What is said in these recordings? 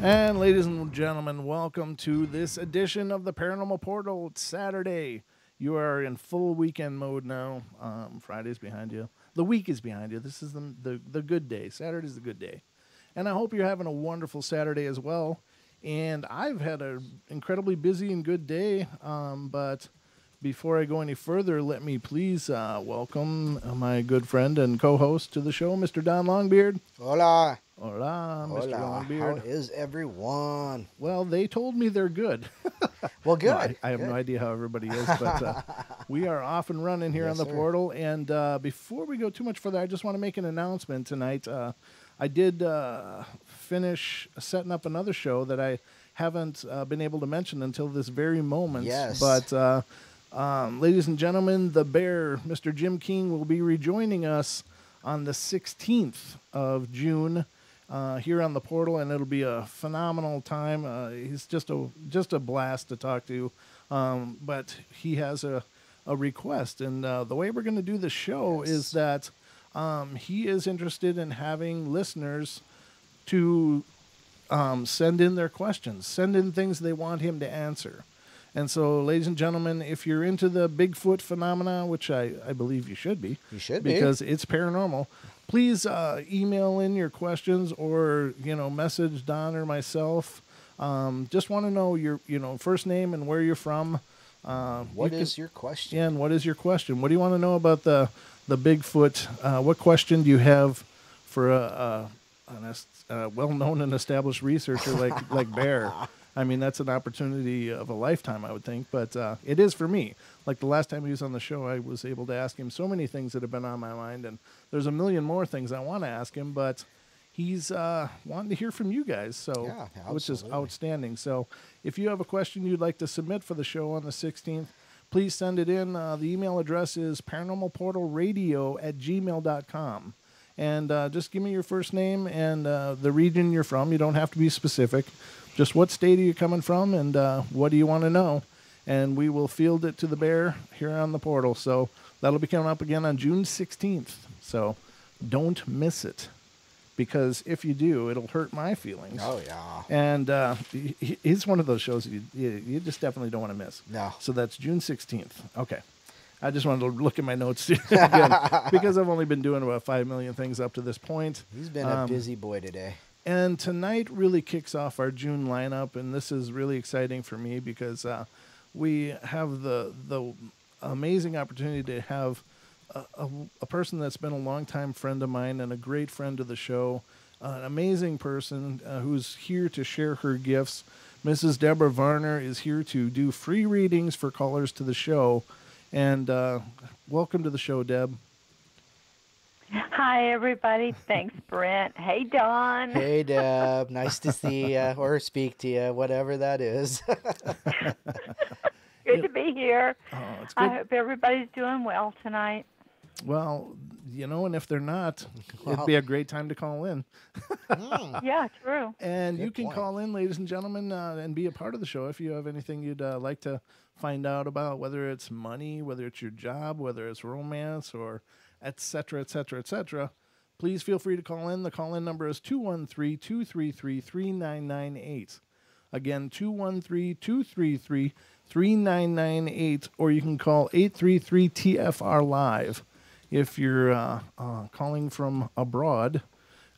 And ladies and gentlemen, welcome to this edition of the Paranormal Portal. It's Saturday. You are in full weekend mode now. Friday's behind you. The week is behind you. This is the good day. Saturday's the good day. And I hope you're having a wonderful Saturday as well. And I've had an incredibly busy and good day. But before I go any further, let me please welcome my good friend and co-host to the show, Mr. Don Longbeard. Hola. Hola, Mr. Hola. Longbeard. How is everyone? Well, they told me they're good. Well, good. No, I have good. no idea how everybody is, but we are off and running here on the portal. And before we go too much further, I just want to make an announcement tonight. I did finish setting up another show that I haven't been able to mention until this very moment. Yes. But, ladies and gentlemen, the Bear, Mr. Jim King, will be rejoining us on the 16th of June. Here on the portal, and it'll be a phenomenal time. He's just a blast to talk to, but he has a request, and the way we're going to do the show is that he is interested in having listeners to send in their questions, send in things they want him to answer. And so, ladies and gentlemen, if you're into the Bigfoot phenomena, which I believe you should be, because it's paranormal, please email in your questions or, message Don or myself. Just want to know your, first name and where you're from. What is your question? Yeah, and what is your question? What do you want to know about the Bigfoot? What question do you have for a well-known and established researcher like Bear? I mean, that's an opportunity of a lifetime, I would think, but it is for me. Like the last time he was on the show, I was able to ask him so many things that have been on my mind, and there's a million more things I want to ask him, but he's wanting to hear from you guys, so which is outstanding. So if you have a question you'd like to submit for the show on the 16th, please send it in. The email address is paranormalportalradio@gmail.com. And just give me your first name and the region you're from. You don't have to be specific. Just what state are you coming from, and what do you want to know? And we will field it to the Bear here on the portal. So that'll be coming up again on June 16th. So don't miss it, because if you do, it'll hurt my feelings. Oh, yeah. And it's one of those shows you just definitely don't want to miss. No. So that's June 16th. Okay. I just wanted to look at my notes again, because I've only been doing about 5 million things up to this point. He's been a busy boy today. And tonight really kicks off our June lineup, and this is really exciting for me because we have the amazing opportunity to have a person that's been a longtime friend of mine and a great friend of the show, an amazing person who's here to share her gifts. Mrs. Deb Varner is here to do free readings for callers to the show. And welcome to the show, Deb. Hi, everybody. Thanks, Brent. Hey, Don. Hey, Deb. Nice to see you or speak to you, whatever that is. Good to be here. Oh, it's good. I hope everybody's doing well tonight. Well, and if they're not, it'd be a great time to call in. Yeah, true. And you can call in, ladies and gentlemen, and be a part of the show if you have anything you'd like to find out about, whether it's money, whether it's your job, whether it's romance, or et cetera, et cetera, et cetera. Please feel free to call in. The call-in number is 213-233-3998. Again, 213-233-3998, or you can call 833-TFR-LIVE if you're calling from abroad.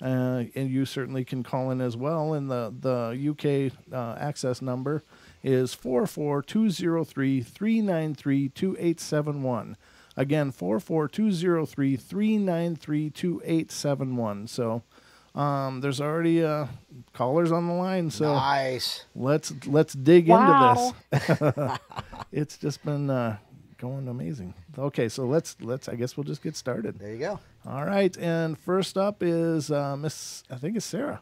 And you certainly can call in as well. And the UK access number is 44203-393-2871. Again, 44203-393-2871. So there's already callers on the line. So nice. Let's dig into this. It's just been going amazing. Okay, so let's I guess we'll just get started. There you go. All right, and first up is I think it's Sarah.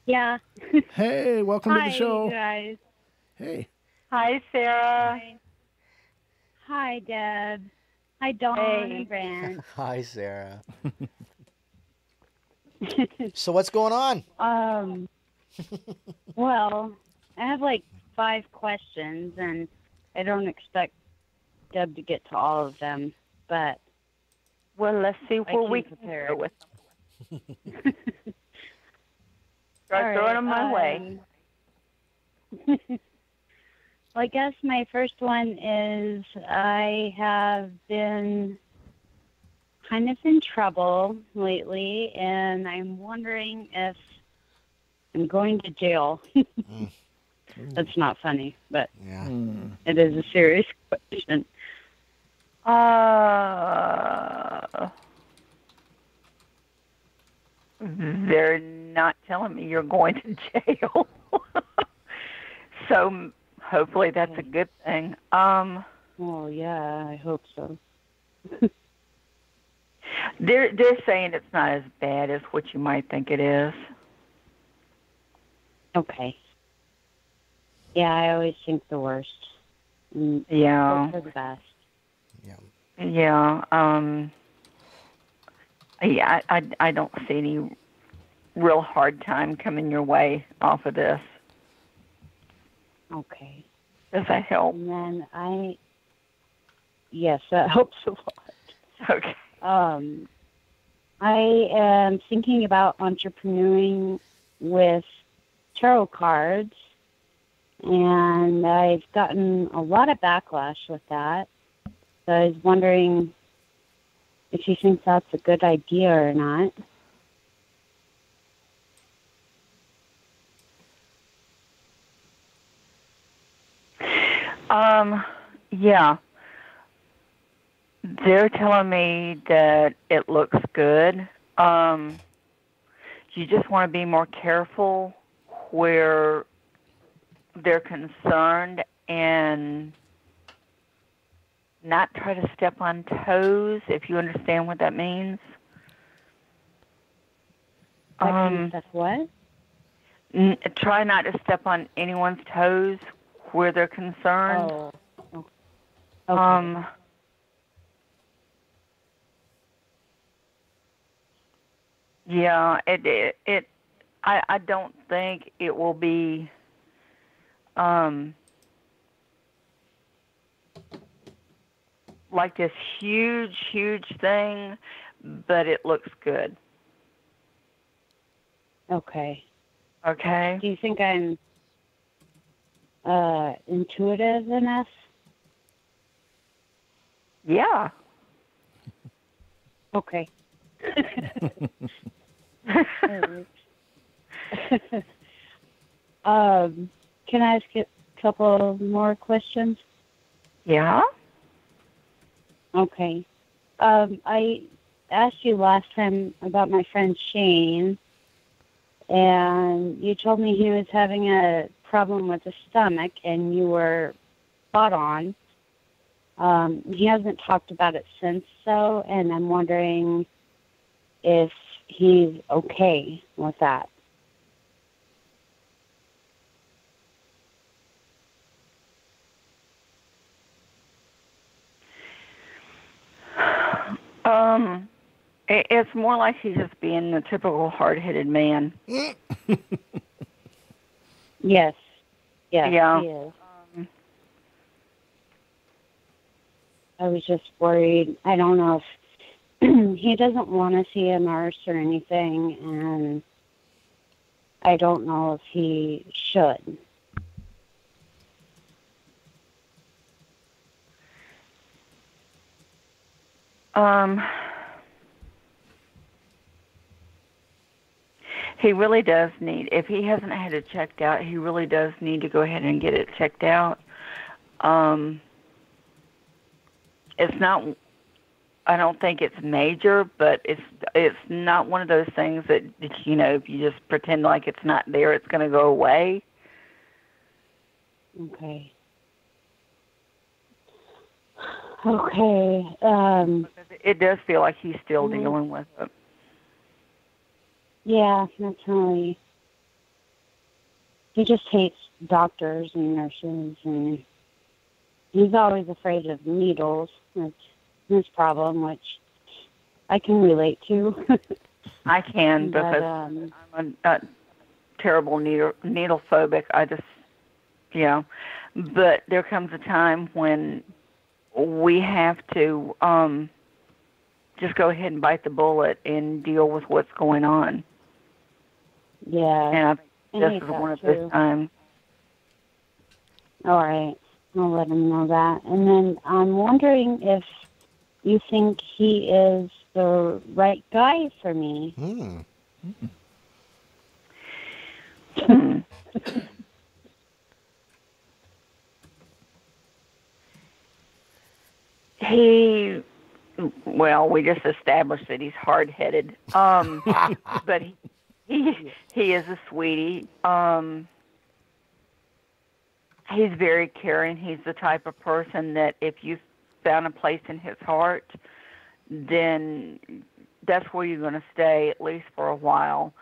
Yeah. Hey, welcome to the show. Hi, guys. Hey. Hi, Sarah. Hi, Deb. Hi, Dawn and Brent. Hi, Sarah. So what's going on? Well, I have like 5 questions, and I don't expect Deb to get to all of them, but well, let's see where we can prepare go with them. Start throwing them my way. Well, I guess my first one is I have been kind of in trouble lately, and I'm wondering if I'm going to jail. That's not funny, but Yeah. it is a serious question. They're not telling me you're going to jail. So hopefully that's a good thing. Oh, yeah, I hope so. They're saying it's not as bad as what you might think it is. Okay. Yeah, I always think the worst. Yeah. Hope for the best. Yeah. Yeah. I don't see any real hard time coming your way off of this. Okay. Does that help? And then yes, that helps a lot. Okay. I am thinking about entrepreneuring with tarot cards, and I've gotten a lot of backlash with that. So I was wondering if you think that's a good idea or not. Yeah. They're telling me that it looks good. You just want to be more careful where they're concerned and not try to step on toes, if you understand what that means. That kind of stuff, what? Try not to step on anyone's toes where they're concerned. Oh. Okay. Yeah, I don't think it will be like this huge thing, but it looks good. Okay. Okay. Do you think I'm intuitive enough? Yeah. Okay. Can I ask a couple more questions? Yeah. Okay. I asked you last time about my friend Shane, and you told me he was having a problem with his stomach, and you were spot on. He hasn't talked about it since, though, and I'm wondering if he's okay with that. It's more like he's just being the typical hard-headed man. Yes. Yeah. He is. I was just worried. I don't know if he doesn't want to see a nurse or anything, and I don't know if he should. He really does need, if he hasn't had it checked out, he really does need to go ahead and get it checked out. It's not, I don't think it's major, but it's not one of those things that, you know, if you just pretend like it's not there, it's going to go away. Okay. Okay. It does feel like he's still dealing with it. Yeah, definitely. He just hates doctors and nurses, and he's always afraid of needles. That's his problem, which I can relate to. I can, because I'm a terrible needle phobic. I just, but there comes a time when we have to just go ahead and bite the bullet and deal with what's going on. Yeah. And I think I this hate is that one of too. those times. All right. I'll let him know that. And then I'm wondering if you think he is the right guy for me. Well, we just established that he's hard-headed. But he is a sweetie. He's very caring. He's the type of person that if you found a place in his heart, then that's where you're going to stay, at least for a while.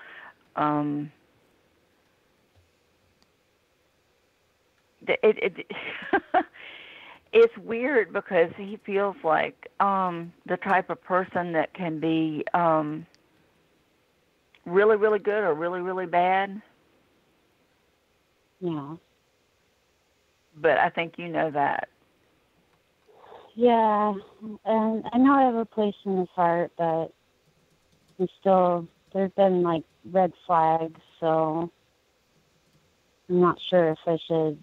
It's weird because he feels like the type of person that can be really, really good or really, really bad. Yeah. But I think you know that. Yeah. And I know I have a place in his heart, but there's been like red flags, so I'm not sure if I should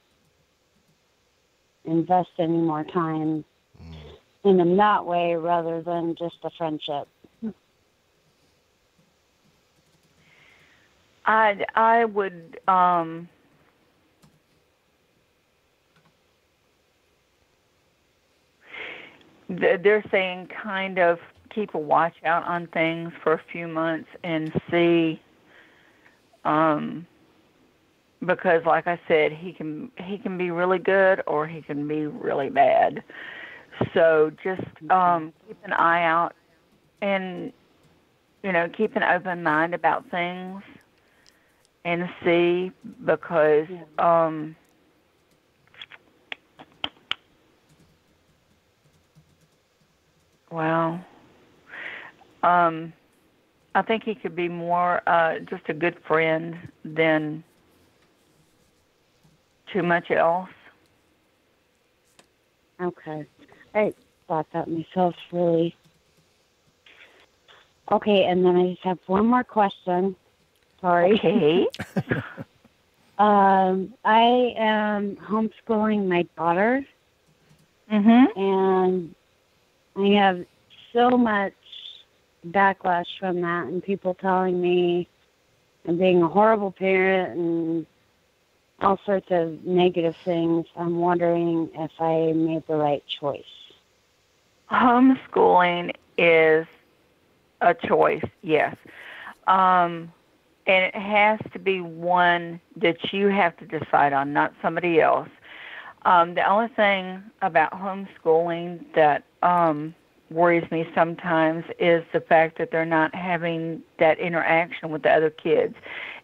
invest any more time in him that way rather than just a friendship. I would they're saying kind of keep a watch out on things for a few months and see, because like I said, he can be really good or he can be really bad. So just keep an eye out and keep an open mind about things and see, because well, I think he could be more just a good friend than too much else. Okay. I thought that myself, really. Okay, and then I just have one more question. Sorry. Okay. I am homeschooling my daughter, and I have so much backlash from that, and people telling me I'm being a horrible parent and all sorts of negative things. I'm wondering if I made the right choice. Homeschooling is a choice, yes. And it has to be one that you have to decide on, not somebody else. The only thing about homeschooling that worries me sometimes is the fact that they're not having that interaction with the other kids.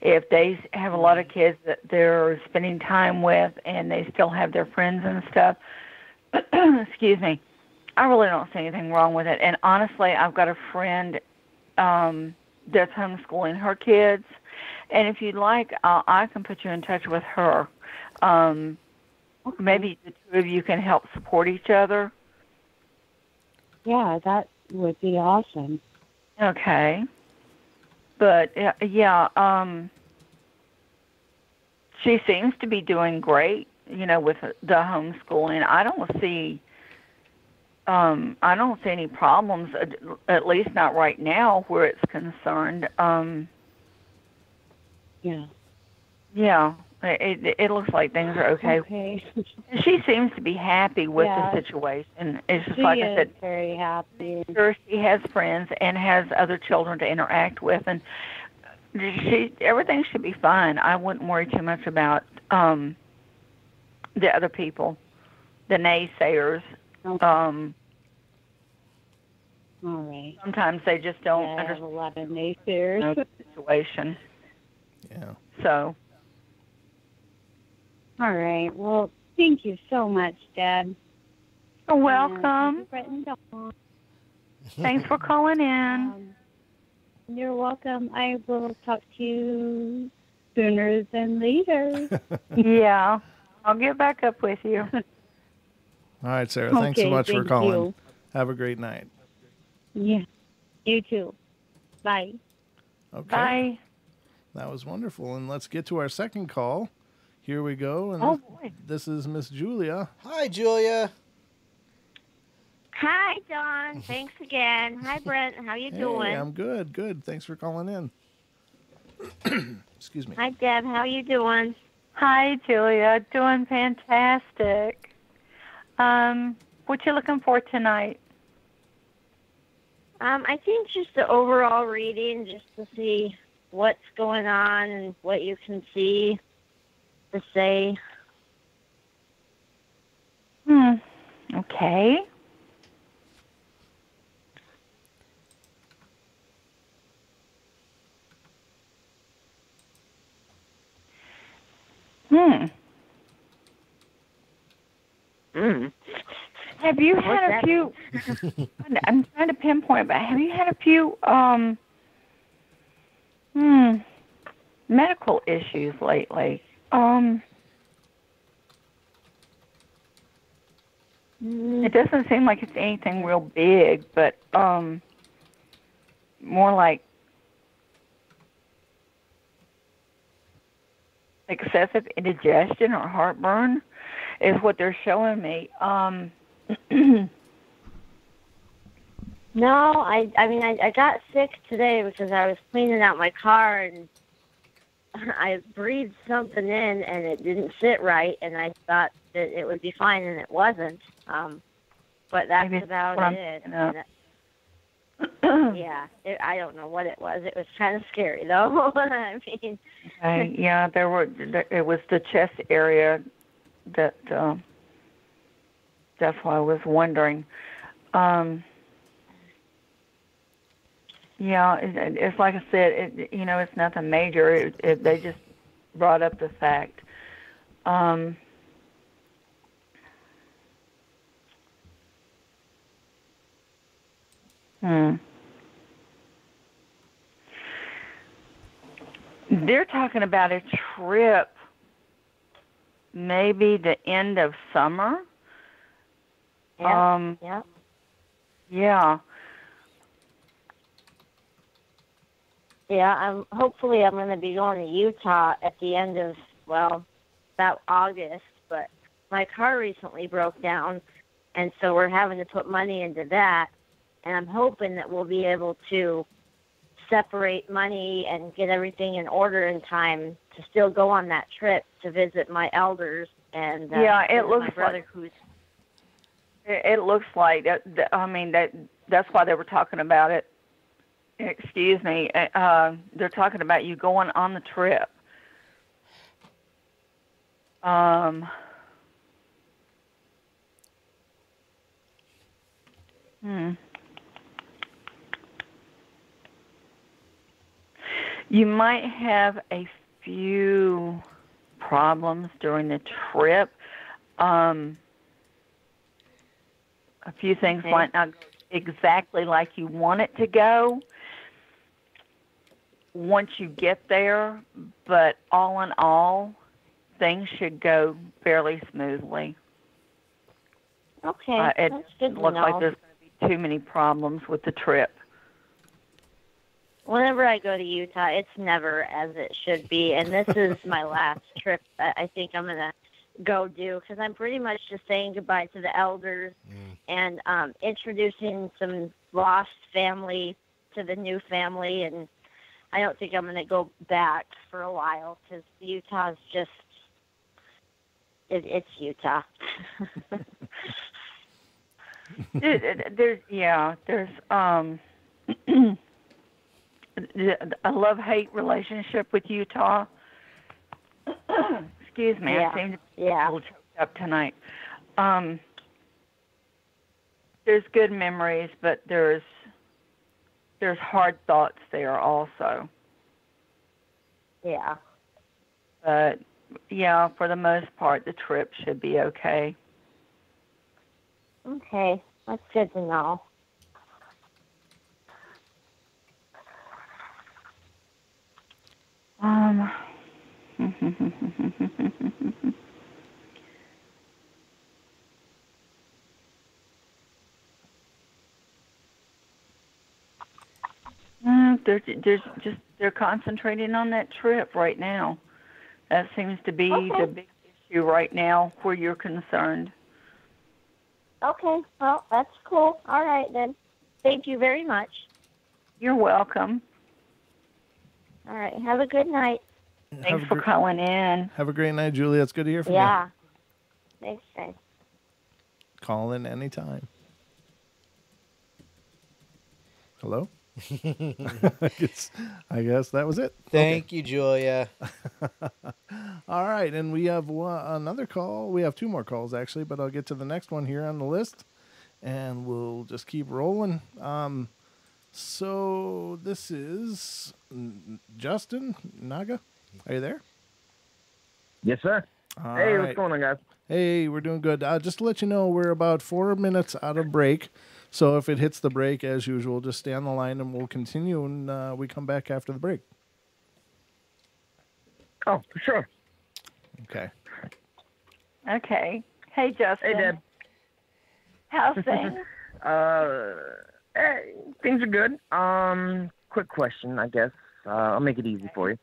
If they have a lot of kids that they're spending time with and they still have their friends and stuff, excuse me, I really don't see anything wrong with it. And honestly, I've got a friend that's homeschooling her kids, and if you'd like, I can put you in touch with her. Maybe the two of you can help support each other. Yeah, that would be awesome. Okay. But, she seems to be doing great, with the homeschooling. I don't see any problems, at least not right now where it's concerned. Yeah. Yeah, it looks like things are okay. Okay. She seems to be happy with the situation. It's just like I said, very happy. Sure, she has friends and has other children to interact with, and everything should be fine. I wouldn't worry too much about the other people, the naysayers. Okay. All right. Sometimes they just don't I have understand a lot of naysayers. the situation. Yeah. So. All right. Well, thank you so much, Dad. You're welcome. Thanks for calling in. You're welcome. I will talk to you sooner than later. Yeah. I'll get back up with you. All right, Sarah. Thanks so much for calling. You. Have a great night. Yeah. You too. Bye. Okay. Bye. That was wonderful. And let's get to our second call. Here we go. And Oh, boy. this is Miss Julia. Hi, Julia. Hi, Dawn. Thanks again. Hi, Brent. How you doing? Hey, I'm good. Good. Thanks for calling in. Excuse me. Hi, Deb. How you doing? Hi, Julia. Doing fantastic. What you looking for tonight? I think just the overall reading, just to see what's going on and what you can see to say. Okay. Have you had a few? I'm trying to pinpoint, but have you had a few medical issues lately? It doesn't seem like it's anything real big, but more like excessive indigestion or heartburn is what they're showing me. No, I mean, I got sick today because I was cleaning out my car and I breathed something in and it didn't sit right, and I thought that it would be fine, and it wasn't. But that's about it. Yeah, I don't know what it was. It was kind of scary, though. I mean, yeah, it was the chest area that. That's why I was wondering. Yeah, it's like I said. It's nothing major. They just brought up the fact. They're talking about a trip, maybe the end of summer. yeah. Yeah. Yeah, hopefully I'm going to be going to Utah at the end of, about August, but my car recently broke down, and so we're having to put money into that, and I'm hoping that we'll be able to separate money and get everything in order in time to still go on that trip to visit my elders and it looks my brother like it looks like that. I mean that's why they were talking about it. Excuse me. They're talking about you going on the trip. You might have a few problems during the trip. A few things might not go exactly like you want it to go once you get there, but all in all, things should go fairly smoothly. Okay, It that's good doesn't to look know. like there's going to be too many problems with the trip. Whenever I go to Utah, it's never as it should be, and this is my last trip that I think I'm going to go do, because I'm pretty much just saying goodbye to the elders and introducing some lost family to the new family, and I don't think I'm going to go back for a while, because Utah's just, it's Utah. There's a love-hate relationship with Utah. Excuse me, I seem to be a little choked up tonight. There's good memories, but there's hard thoughts there also. Yeah. But yeah, for the most part, the trip should be okay. Okay, that's good to know. they're concentrating on that trip right now. That seems to be Okay. the big issue right now where you're concerned. Okay, well, that's cool. All right, then. Thank you very much. You're welcome. All right, have a good night. Thanks for calling in. Have a great night, Julia. It's good to hear from you. Yeah. Thanks, guys. Call in anytime. Hello? I guess that was it. Thank you, Julia. All right, and we have another call. We have two more calls, actually, but I'll get to the next one here on the list, and we'll just keep rolling. So this is Justin Naga. Are you there? Yes, sir. All Hey, right. what's going on, guys? Hey, we're doing good. Just to let you know, we're about 4 minutes out of break. So if it hits the break, as usual, just stay on the line and we'll continue, and we come back after the break. Oh, for sure. Okay. Okay. Hey, Justin. Hey, Deb. How's things? Hey, things are good. Quick question, I guess. I'll make it easy for you.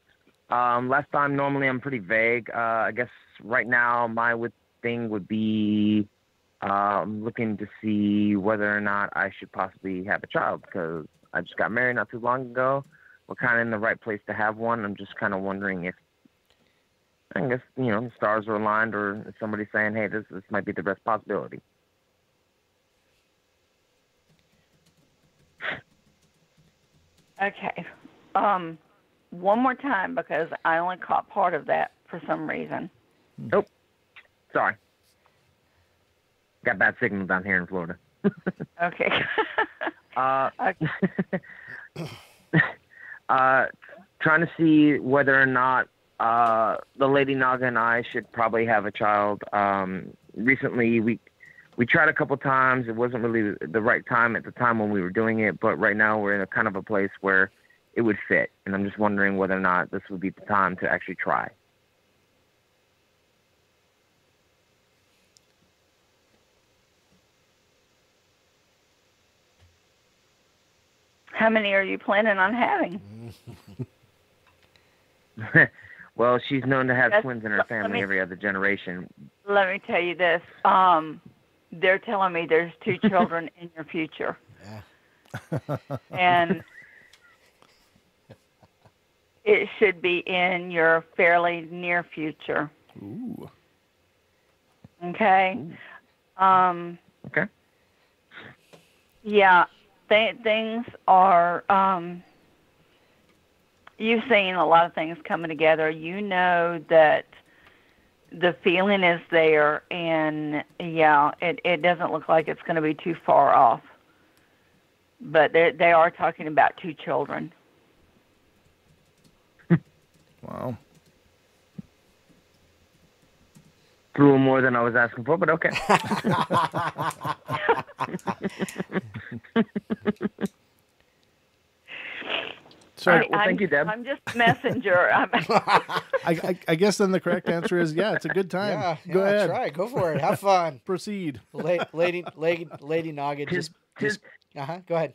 Last time, normally I'm pretty vague. I guess right now my thing would be looking to see whether or not I should possibly have a child, because I just got married not too long ago. We're kind of in the right place to have one. I'm just kind of wondering if, I guess, the stars are aligned, or if somebody's saying, hey, this might be the best possibility. Okay. One more time, because I only caught part of that for some reason. Oh, sorry. Got bad signal down here in Florida. Okay. Trying to see whether or not the Lady Naga and I should probably have a child. Recently, we tried a couple times. It wasn't really the right time at the time when we were doing it, but right now we're in a kind of a place where it would fit, and I'm just wondering whether or not this would be the time to actually try. How many are you planning on having? Well, she's known to have That's- twins in her let family me- every other generation. Let me tell you this. They're telling me there's 2 children in your future. Yeah. And it should be in your fairly near future. Ooh. Okay? Okay. Yeah, things are, you've seen a lot of things coming together. You know that the feeling is there, and yeah, it doesn't look like it's going to be too far off. But they are talking about 2 children. Wow. It's a little more than I was asking for, but okay. So All right, well, thank you, Deb. I'm just a messenger. I guess then the correct answer is yeah, it's a good time. Yeah, Go ahead. Try. Go for it. Have fun. Proceed. Lady Naga just go ahead.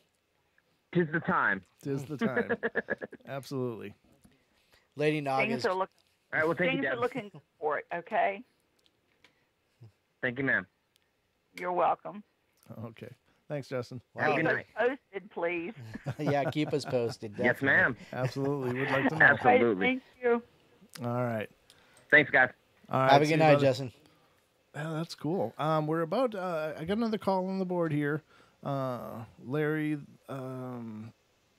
Tis the time. Tis the time. Absolutely. Lady Naga things are looking. All right, well, thank Things you, are Deb. looking good for it. Okay. Thank you, ma'am. You're welcome. Okay. Thanks, Justin. Have a good Keep us night. posted, please. Yeah, keep us posted. Yes, Definitely. ma'am. Absolutely. We'd like to know. Absolutely. Thank you. All right. Thanks, guys. All right. Have a see good you, night, brother. Justin. Yeah, that's cool. We're about. I got another call on the board here, Larry.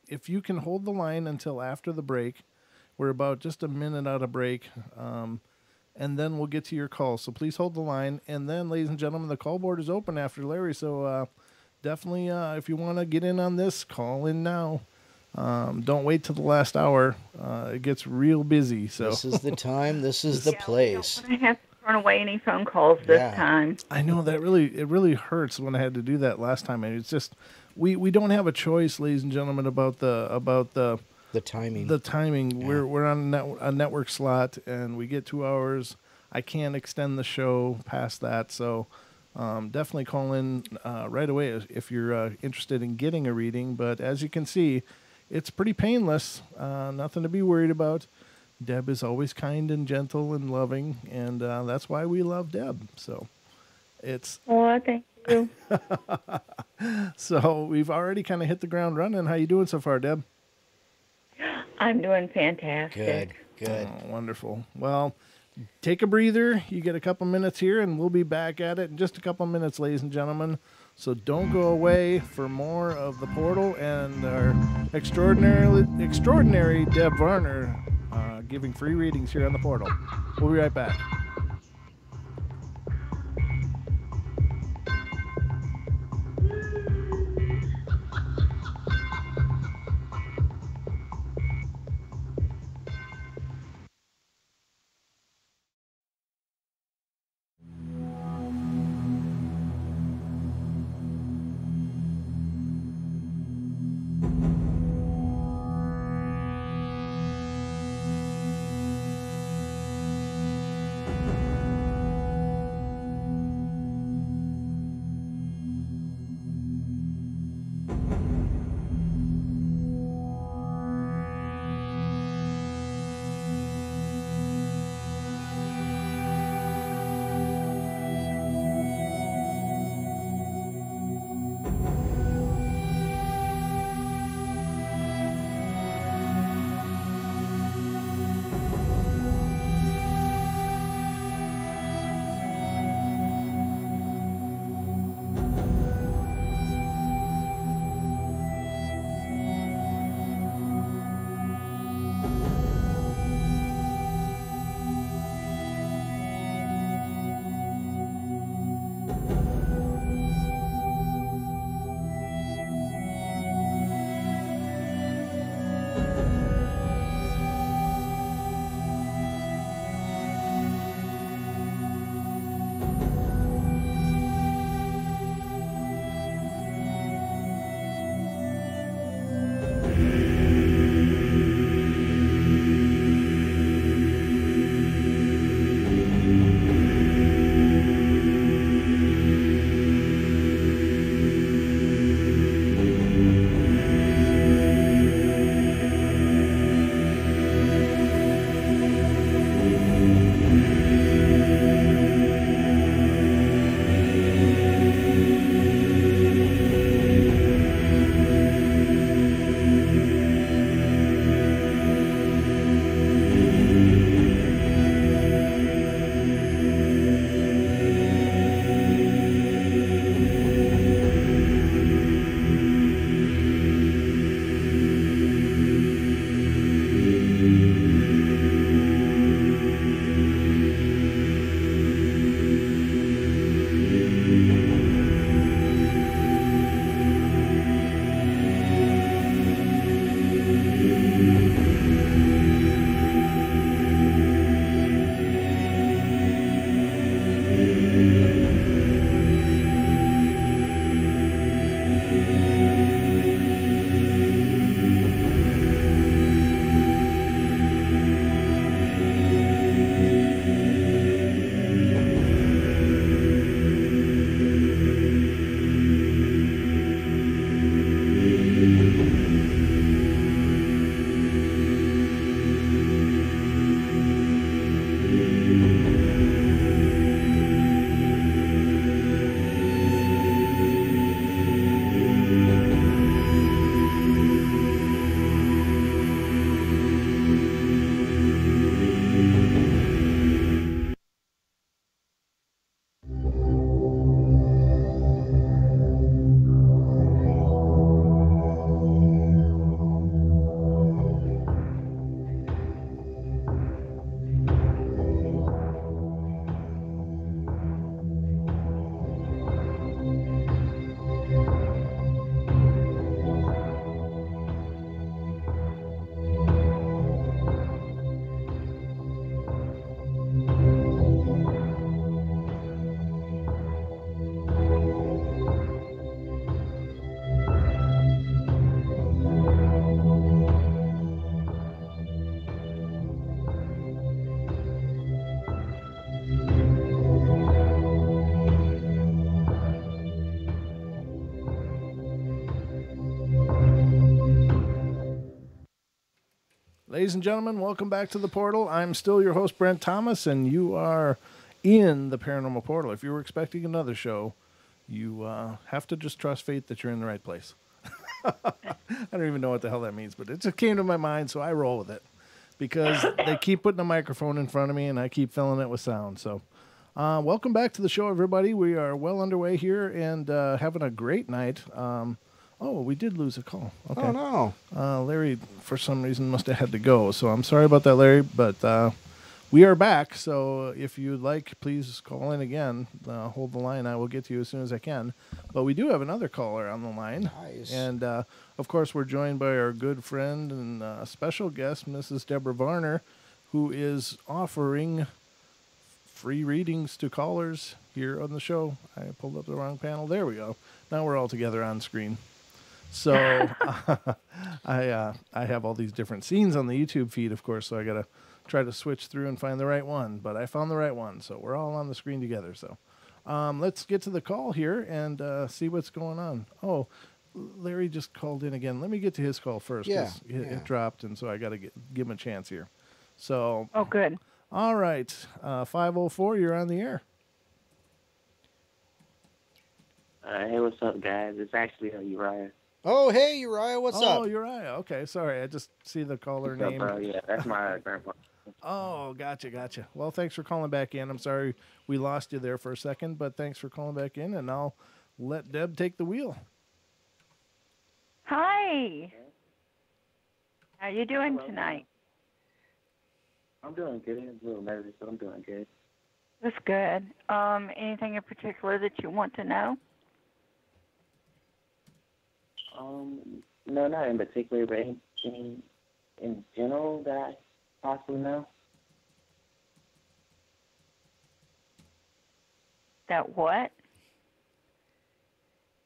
If you can hold the line until after the break, we're about just a minute out of break, and then we'll get to your call. So please hold the line, and then, ladies and gentlemen, the call board is open after Larry. So definitely, if you want to get in on this, call in now. Don't wait till the last hour. It gets real busy. So This is the time. This is the place. I don't have to turn away any phone calls this Yeah. time. I know that it really hurts when I had to do that last time. And it's just we don't have a choice, ladies and gentlemen, about the timing. The timing. Yeah. We're on a network slot, and we get 2 hours. I can't extend the show past that, so definitely call in right away if you're interested in getting a reading. But as you can see, it's pretty painless. Nothing to be worried about. Deb is always kind and gentle and loving, and that's why we love Deb. So it's Well, thank you. so we've already kind of hit the ground running. How you doing so far, Deb? I'm doing fantastic. Good. Oh, wonderful. Well, take a breather. You get a couple minutes here, and we'll be back at it in just a couple minutes, ladies and gentlemen. So don't go away for more of the portal and our extraordinary Deb Varner giving free readings here on the portal. We'll be right back. Ladies and gentlemen, welcome back to the portal. I'm still your host, Brent Thomas, and you are in the Paranormal Portal. If you were expecting another show, you have to just trust fate that you're in the right place. I don't even know what the hell that means, but it just came to my mind, so I roll with it. Because they keep putting a microphone in front of me, and I keep filling it with sound. So welcome back to the show, everybody. We are well underway here and having a great night. We did lose a call. Okay. Oh, no. Larry, for some reason, must have had to go. So I'm sorry about that, Larry, but we are back. So if you'd like, please call in again. Hold the line. I will get to you as soon as I can. But we do have another caller on the line. Nice. And, of course, we're joined by our good friend and special guest, Mrs. Deb Varner, who is offering free readings to callers here on the show. I pulled up the wrong panel. There we go. Now we're all together on screen. So I have all these different scenes on the YouTube feed, of course, so I got to try to switch through and find the right one. But I found the right one, so we're all on the screen together. So let's get to the call here and see what's going on. Oh, Larry just called in again. Let me get to his call first. Yeah, 'Cause it dropped, and so I got to give him a chance here. So, Oh, good. all right, 504, you're on the air. Hey, what's up, guys? It's actually Uriah. Oh, hey, Uriah, what's up? Oh, Uriah. Okay, sorry. I just see the caller What's up, name. bro? Yeah, that's my grandpa. Oh, gotcha. Well, thanks for calling back in. I'm sorry we lost you there for a second, but thanks for calling back in, and I'll let Deb take the wheel. Hi. How you doing tonight? I'm doing good. I'm a little nervous, but I'm doing good. That's good. Anything in particular that you want to know? No, not in particular, but anything in general that I possibly know. That what?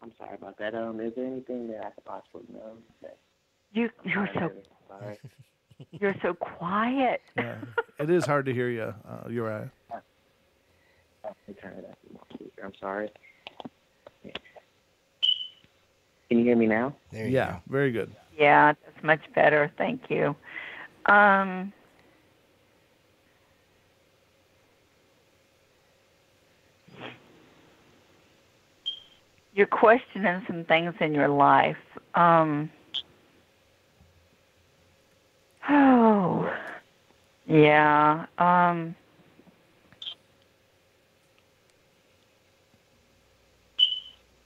I'm sorry about that. Is there anything that I could possibly know? That You're I'm so nervous about? you're so quiet. Yeah, it is hard to hear you, Uriah. Let me turn it up. I'm sorry. Can you hear me now? There you Yeah, go. very good. Yeah, that's much better. Thank you. You're questioning some things in your life. Yeah.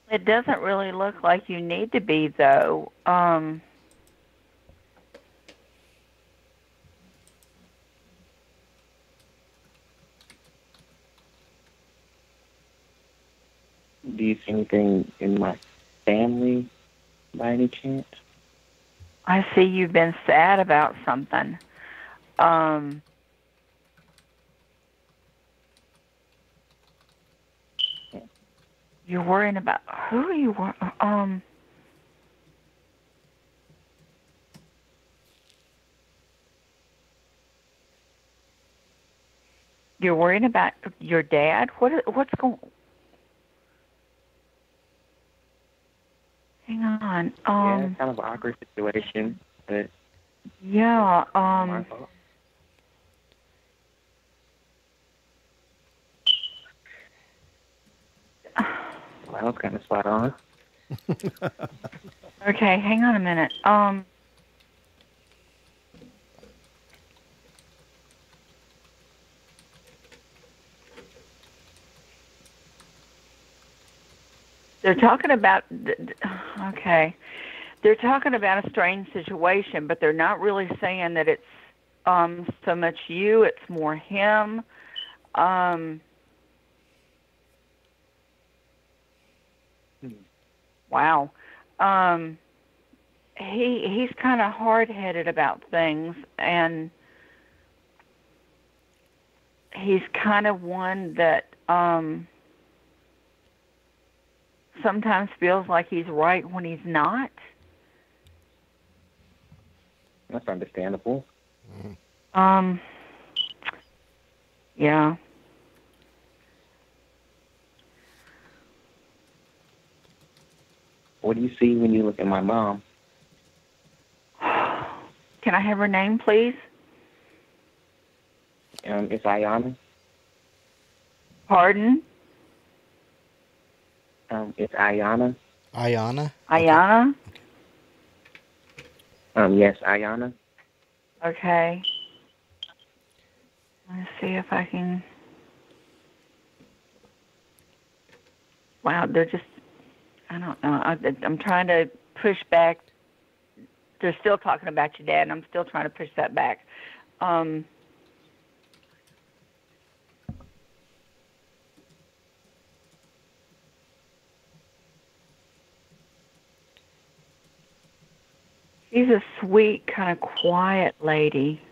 It doesn't really look like you need to be, though. Do you see anything in my family by any chance? I see you've been sad about something. You're worrying about who are you? You're worrying about your dad. What's going? Hang on. Yeah, it's kind of an awkward situation, but Yeah. my fault. Well, that was kind of spot on. Okay, hang on a minute. They're talking about, okay, they're talking about a strange situation, but they're not really saying that it's so much you, it's more him. Wow. He's kind of hard-headed about things, and he's kind of one that sometimes feels like he's right when he's not. That's understandable. Yeah. What do you see when you look at my mom? Can I have her name, please? It's Ayana. Pardon? It's Ayana. Ayana? Ayana? Yes, Ayana. Okay. Let's see if I can... Wow, they're just... I don't know. I'm trying to push back. They're still talking about your dad, and I'm still trying to push that back. She's a sweet, kind of quiet lady.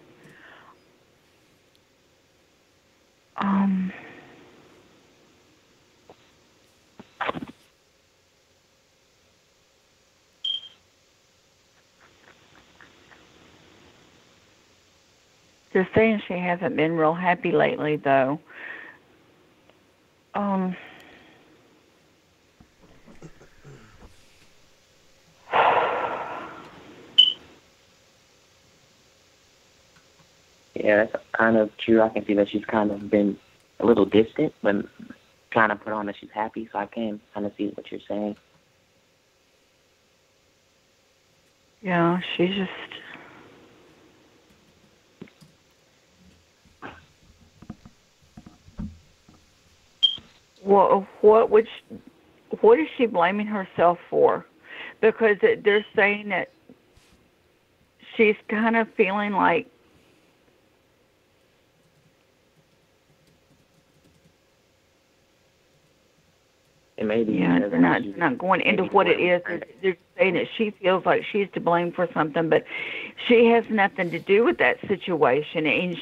They're saying she hasn't been real happy lately, though. Yeah, that's kind of true. I can see that she's kind of been a little distant, but trying to put on that she's happy, so I can kind of see what you're saying. Yeah, she's just... What is she blaming herself for? Because they're saying that she's kind of feeling like It may be. Yeah, they're not going into what it is. They're saying that she feels like she's to blame for something, but she has nothing to do with that situation. And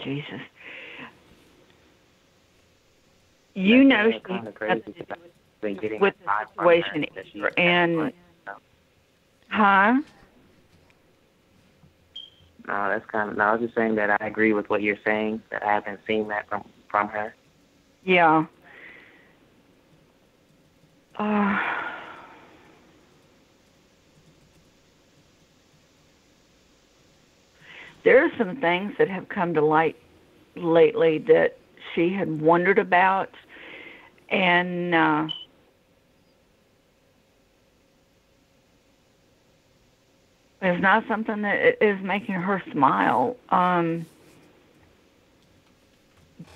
Jesus, you know, she's nothing to do with the situation either. And huh? No, that's kind of. No, I was just saying that I agree with what you're saying. That I haven't seen that from her. Yeah. There are some things that have come to light lately that she had wondered about, and it's not something that is making her smile.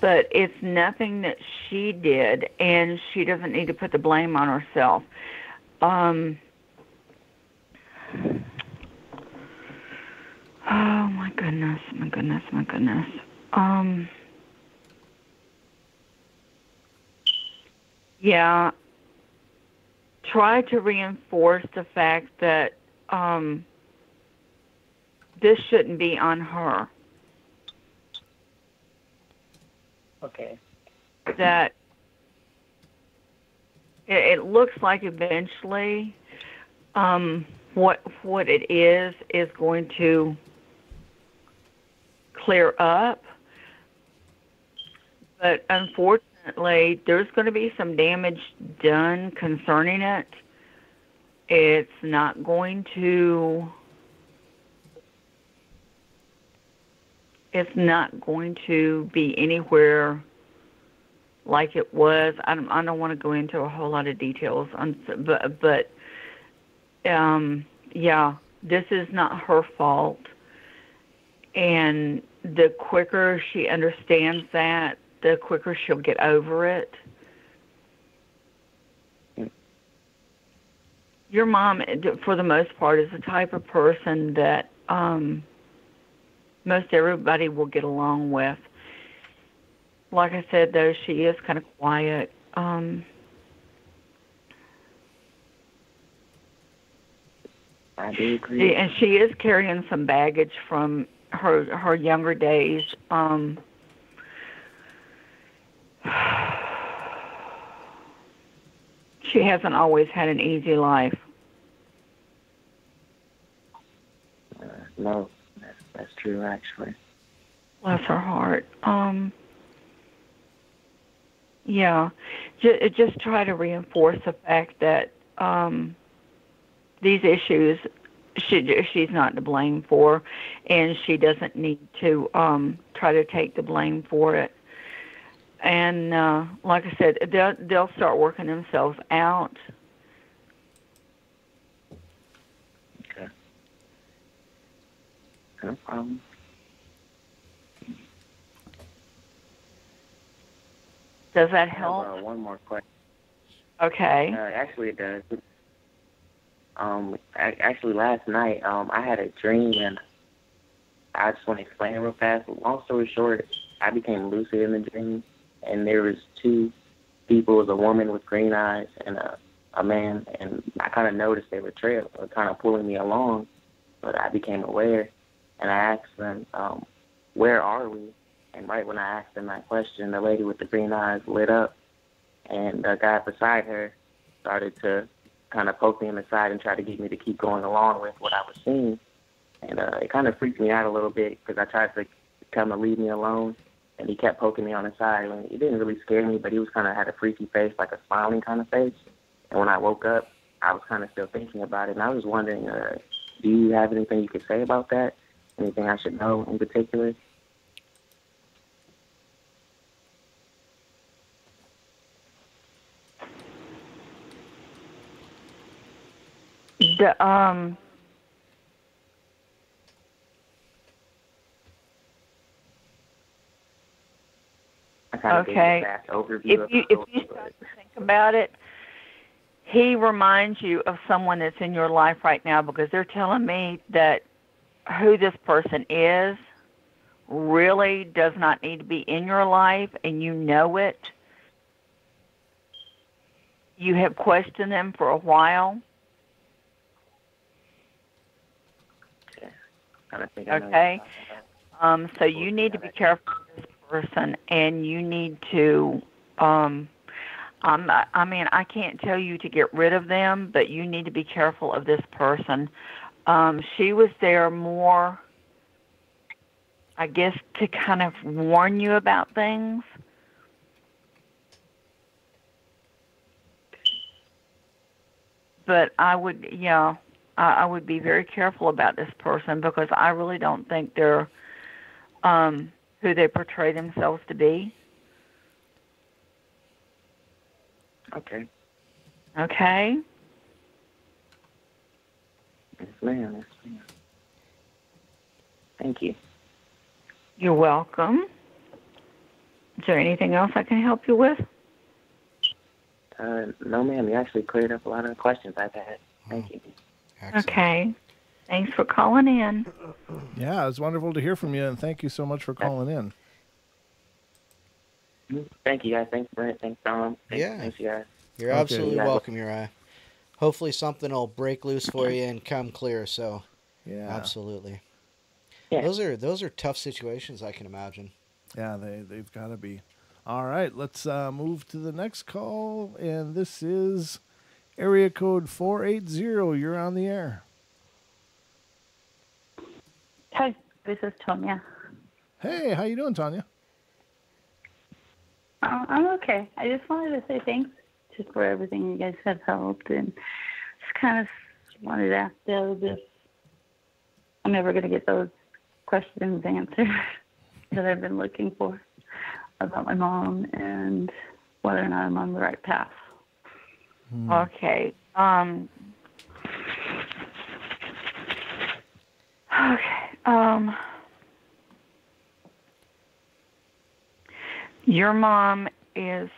But it's nothing that she did, and she doesn't need to put the blame on herself. Oh, my goodness. Yeah, try to reinforce the fact that this shouldn't be on her. Okay. That it looks like eventually what it is going to clear up. But unfortunately, there's going to be some damage done concerning it. It's not going to... It's not going to be anywhere like it was. I don't want to go into a whole lot of details, but yeah, this is not her fault. And the quicker she understands that, the quicker she'll get over it. Your mom, for the most part, is the type of person that most everybody will get along with. Like I said, though, she is kind of quiet. I do agree. And she is carrying some baggage from her younger days. She hasn't always had an easy life. No. That's true, actually. Bless her heart. Yeah, just try to reinforce the fact that these issues she's not to blame for, and she doesn't need to try to take the blame for it. And like I said, they'll start working themselves out. Okay. No problem. Does that I have help? one more question. Okay. Actually, it does. Actually, last night, I had a dream, and I just want to explain it real fast. Long story short, I became lucid in the dream, and there was two people. It was a woman with green eyes and a man, and I kind of noticed they were kind of pulling me along, but I became aware, and I asked them, where are we? And right when I asked them that question, the lady with the green eyes lit up, and the guy beside her started to kind of poke me in the side and try to get me to keep going along with what I was seeing. And it kind of freaked me out a little bit because I tried to kind of leave me alone, and he kept poking me on the side. And it didn't really scare me, but he was kind of had a freaky face, like a smiling kind of face. And when I woke up, I was kind of still thinking about it. And I was wondering, do you have anything you could say about that? Anything I should know in particular? Okay. If you start to think about it, he reminds you of someone that's in your life right now, because they're telling me that who this person is really does not need to be in your life, and you know it. You have questioned them for a while. Okay. So you need to be careful of this person, and you need to, I can't tell you to get rid of them, but you need to be careful of this person. She was there more, I guess, to kind of warn you about things. But I would be very careful about this person, because I really don't think they're who they portray themselves to be. Okay. Okay? Yes, ma'am. Yes, ma'am. Thank you. You're welcome. Is there anything else I can help you with? No, ma'am. You actually cleared up a lot of the questions I've had. Thank you. Excellent. Okay. Thanks for calling in. Yeah, it was wonderful to hear from you, and thank you so much for calling in. Thank you, guys. Thanks, Brent. Thanks, Tom. Thanks, you guys. You're absolutely welcome, Uriah. Hopefully something will break loose for you and come clear. So, yeah, absolutely. Yeah. Those are tough situations, I can imagine. Yeah, they've got to be. All right, let's move to the next call, and this is area code 480. You're on the air. Hi, this is Tonya. Hey, how you doing, Tonya? I'm okay. I just wanted to say thanks just for everything you guys have helped, and just kind of wanted to ask Deb if I'm ever going to get those questions answered that I've been looking for about my mom and whether or not I'm on the right path. Okay. Your mom is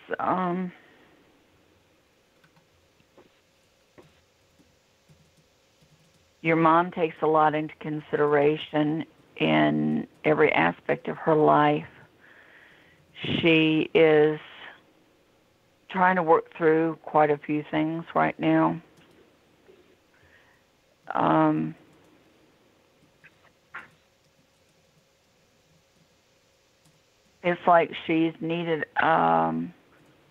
your mom takes a lot into consideration in every aspect of her life. She is trying to work through quite a few things right now. It's like she's needed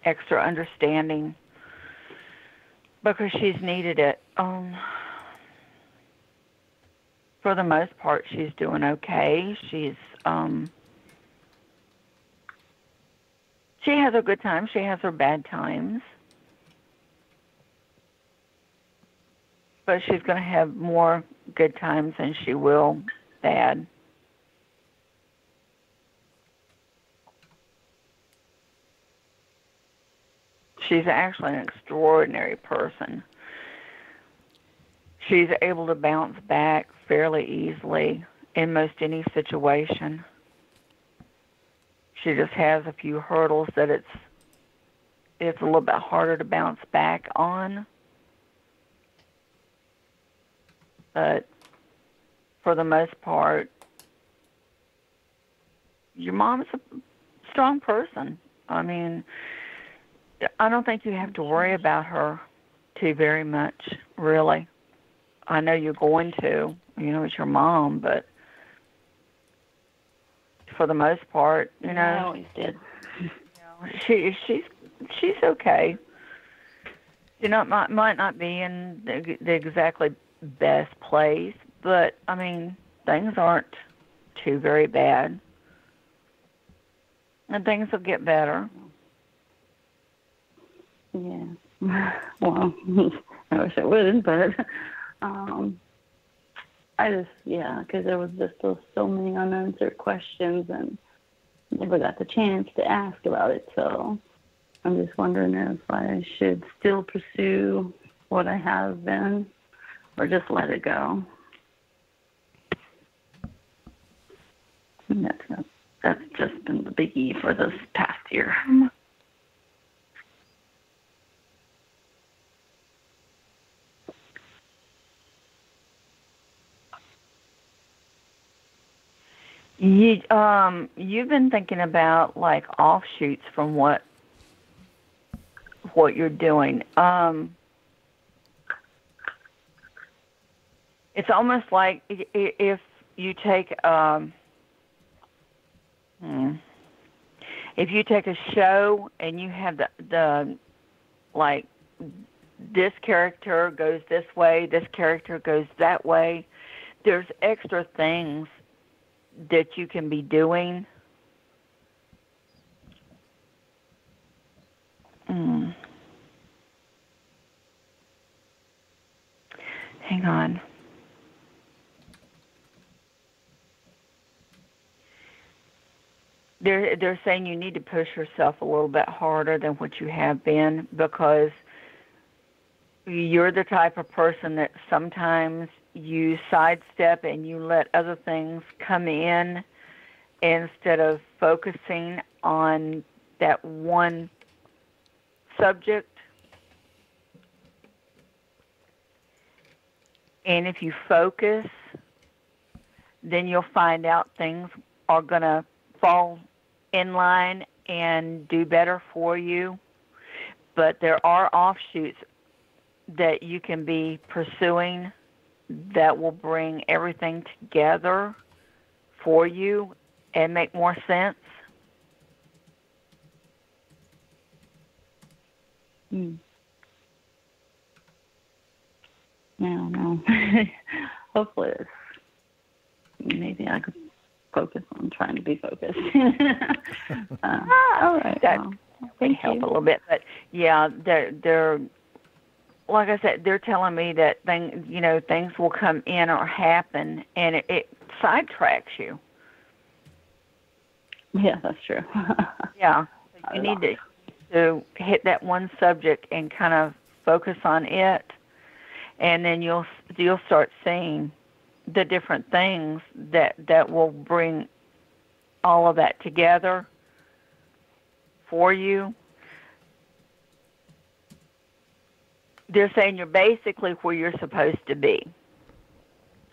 extra understanding because she's needed it. For the most part, she's doing okay. She has her good times. She has her bad times. but she's going to have more good times than she will bad. She's actually an extraordinary person. She's able to bounce back fairly easily in most any situation. She just has a few hurdles that it's a little bit harder to bounce back on. But for the most part, your mom's a strong person. I mean, I don't think you have to worry about her too very much, really. I know you're going to, it's your mom, but for the most part, I always did. She's okay. Might not be in the exactly best place, but I mean, things aren't too very bad, and things will get better. Yeah. Well, I wish I wouldn't, but I just, because there was just so many unanswered questions and never got the chance to ask about it. So I'm just wondering if I should still pursue what I have been or just let it go. And that's just been the biggie for this past year. You've been thinking about like offshoots from what you're doing. It's almost like if you take if you take a show and you have the like this character goes this way, this character goes that way, there's extra things that you can be doing. Hang on. They're saying you need to push yourself a little bit harder than what you have been, because you're the type of person that sometimes you sidestep and you let other things come in instead of focusing on that one subject. And if you focus, then you'll find out things are going to fall in line and do better for you. But there are offshoots that you can be pursuing that will bring everything together for you and make more sense. I don't know. Hopefully maybe I could focus on trying to be focused. All right. That would help a little bit. But, yeah, they're like I said, they're telling me that things will come in or happen, and it sidetracks you. Yeah, that's true. Yeah, you need to hit that one subject and kind of focus on it, and then you'll start seeing the different things that will bring all of that together for you. They're saying you're basically where you're supposed to be,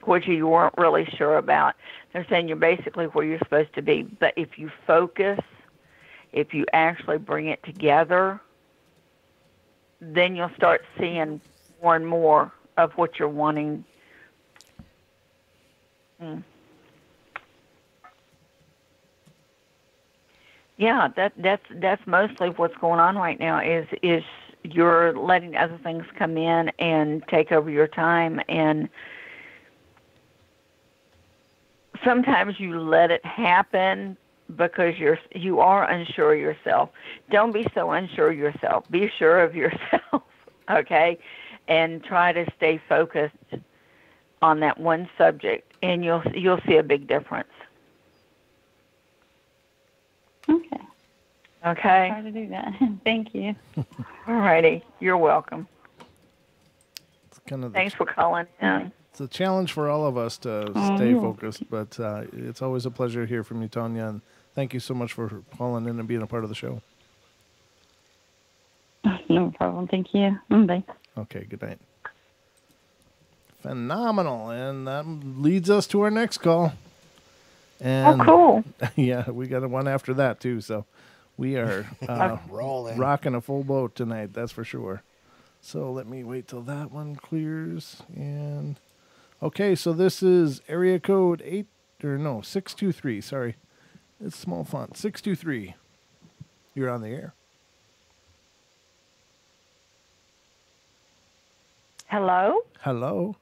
which you weren't really sure about. They're saying you're basically where you're supposed to be, but if you focus, if you actually bring it together, then you'll start seeing more and more of what you're wanting. Yeah, that's mostly what's going on right now is you're letting other things come in and take over your time, and sometimes you let it happen because you are unsure of yourself. Don't be so unsure of yourself. Be sure of yourself, okay? and try to stay focused on that one subject, and you'll see a big difference. Okay. Okay. I'll try to do that. Thank you. All righty. You're welcome. It's kind of Thanks for calling in. It's a challenge for all of us to stay focused, but it's always a pleasure to hear from you, Tonya, and thank you so much for calling in and being a part of the show. No problem. Thank you. Bye. Okay, good night. Phenomenal, and that leads us to our next call. And cool. Yeah, we got one after that, too, so we are rolling, rocking a full boat tonight, that's for sure. So let me wait till that one clears, and... Okay, so this is area code 623, sorry. It's small font, 623. You're on the air. Hello? Hello?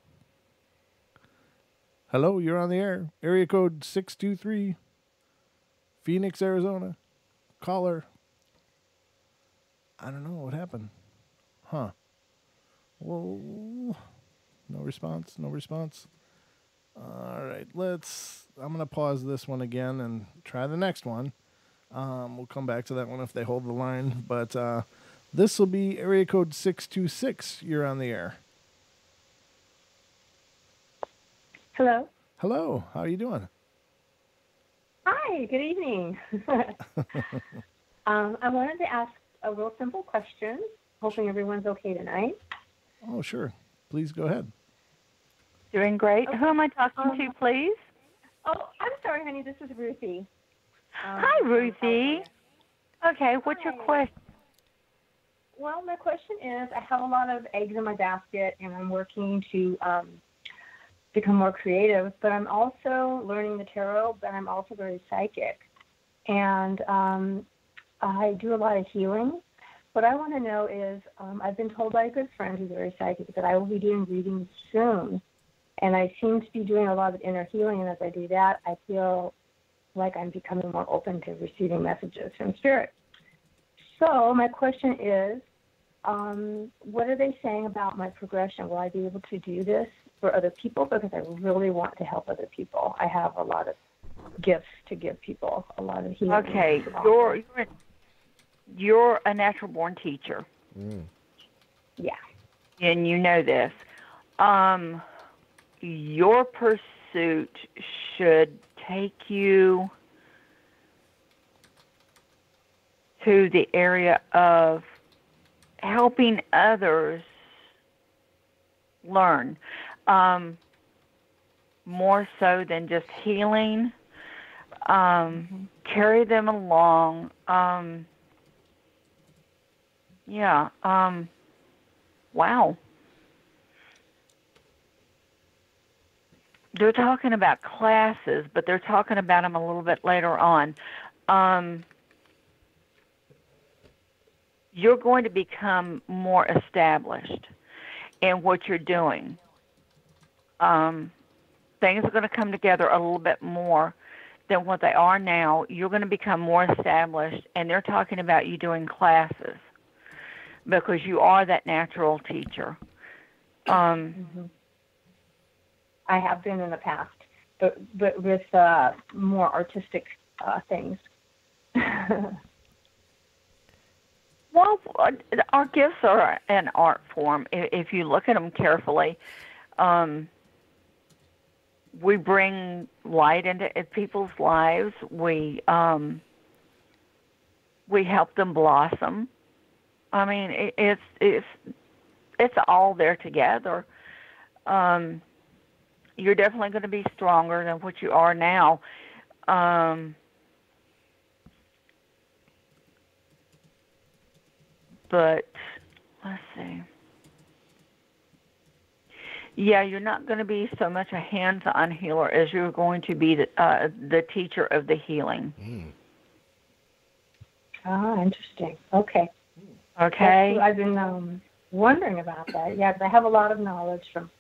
Hello, you're on the air. Area code 623, Phoenix, Arizona. Caller. I don't know what happened. Huh. Whoa. No response. All right, I'm going to pause this one again and try the next one. We'll come back to that one if they hold the line. But this will be area code 626. You're on the air. Hello. Hello. How are you doing? Hi. Good evening. I wanted to ask a real simple question. Hoping everyone's okay tonight. Oh, sure. Please go ahead. Doing great. Okay. Who am I talking to, please? Oh, I'm sorry, honey. This is Ruthie. Hi, Ruthie. Okay, what's your question? Well, my question is, I have a lot of eggs in my basket, and I'm working to become more creative, but I'm also learning the tarot, but I'm also very psychic. And I do a lot of healing. What I want to know is, I've been told by a good friend who's very psychic that I will be doing readings soon. And I seem to be doing a lot of inner healing, and as I do that, I feel like I'm becoming more open to receiving messages from Spirit. So my question is, what are they saying about my progression? Will I be able to do this for other people? Because I really want to help other people. I have a lot of gifts to give people, a lot of healing. Okay, you're a natural-born teacher. Yeah. And you know this. Your pursuit should take you to the area of helping others learn, more so than just healing. Carry them along. Wow. They're talking about classes, but they're talking about them a little bit later on. You're going to become more established in what you're doing. Things are going to come together a little bit more than what they are now. You're going to become more established, and they're talking about you doing classes because you are that natural teacher. I have been in the past, but with more artistic things. Well, our gifts are an art form. If you look at them carefully, we bring light into people's lives. We help them blossom. I mean, it's all there together. You're definitely going to be stronger than what you are now. But let's see. Yeah, you're not going to be so much a hands-on healer as you're going to be the teacher of the healing. Interesting. Okay. Okay. I've been wondering about that. Yeah, because I have a lot of knowledge from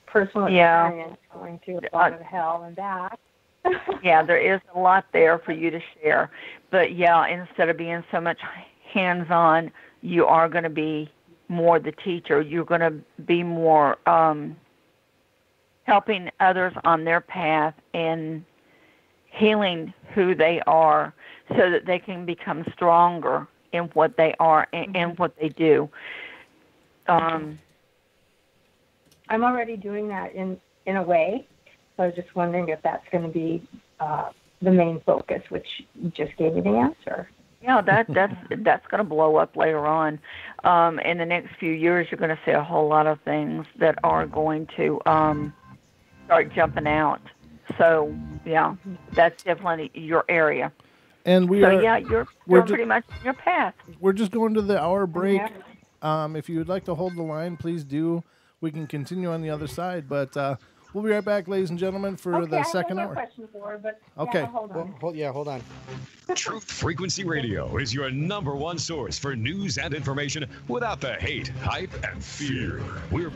personal experience going through a lot of hell and back. Yeah, there is a lot there for you to share. But, yeah, instead of being so much hands-on, you are going to be more the teacher. You're going to be more helping others on their path and healing who they are so that they can become stronger in what they are and what they do. I'm already doing that in a way. So I was just wondering if that's going to be the main focus, which you just gave me the answer. Yeah, that's going to blow up later on. In the next few years, you're going to see a whole lot of things that are going to start jumping out. So, yeah, that's definitely your area. And you're pretty much in your path. We're just going to the hour break. If you would like to hold the line, please do. We can continue on the other side, but we'll be right back, ladies and gentlemen, for the second hour. Question for, but okay. Hold on. Hold on. Truth Frequency Radio is your number one source for news and information without the hate, hype, and fear. We're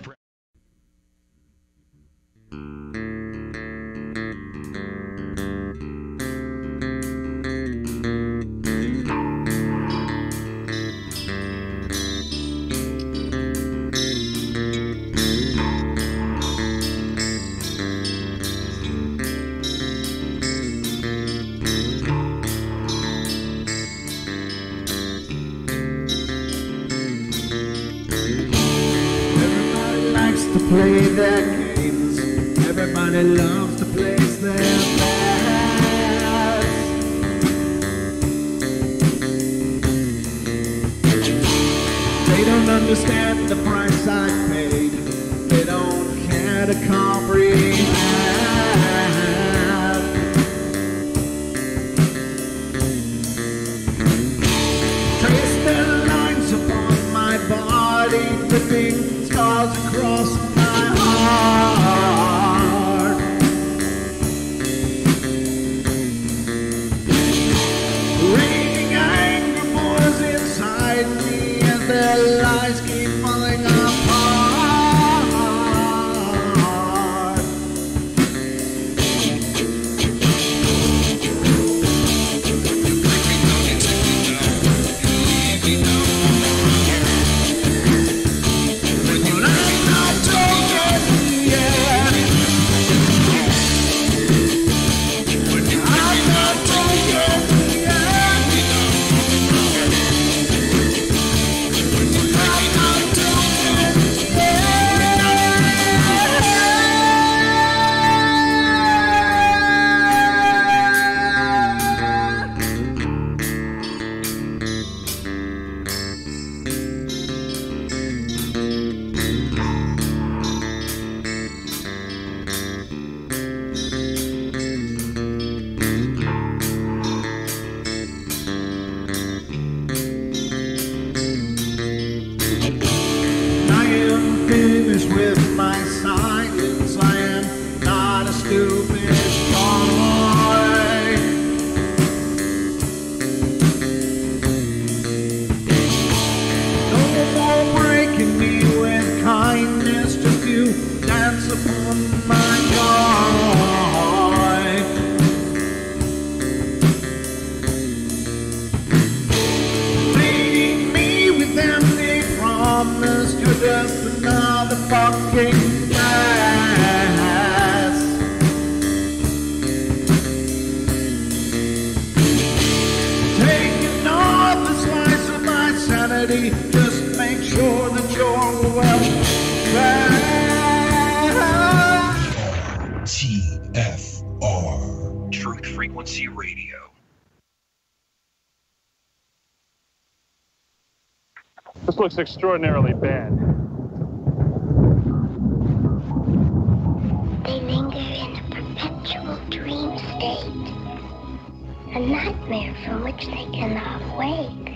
play their games. Everybody loves to place their bets. They don't understand the price I paid. They don't care to comprehend. Trace their lines upon my body, dripping scars across my heart. Raging anger pours inside me as their lies keep falling apart. This looks extraordinarily bad. They linger in a perpetual dream state, a nightmare from which they cannot wake.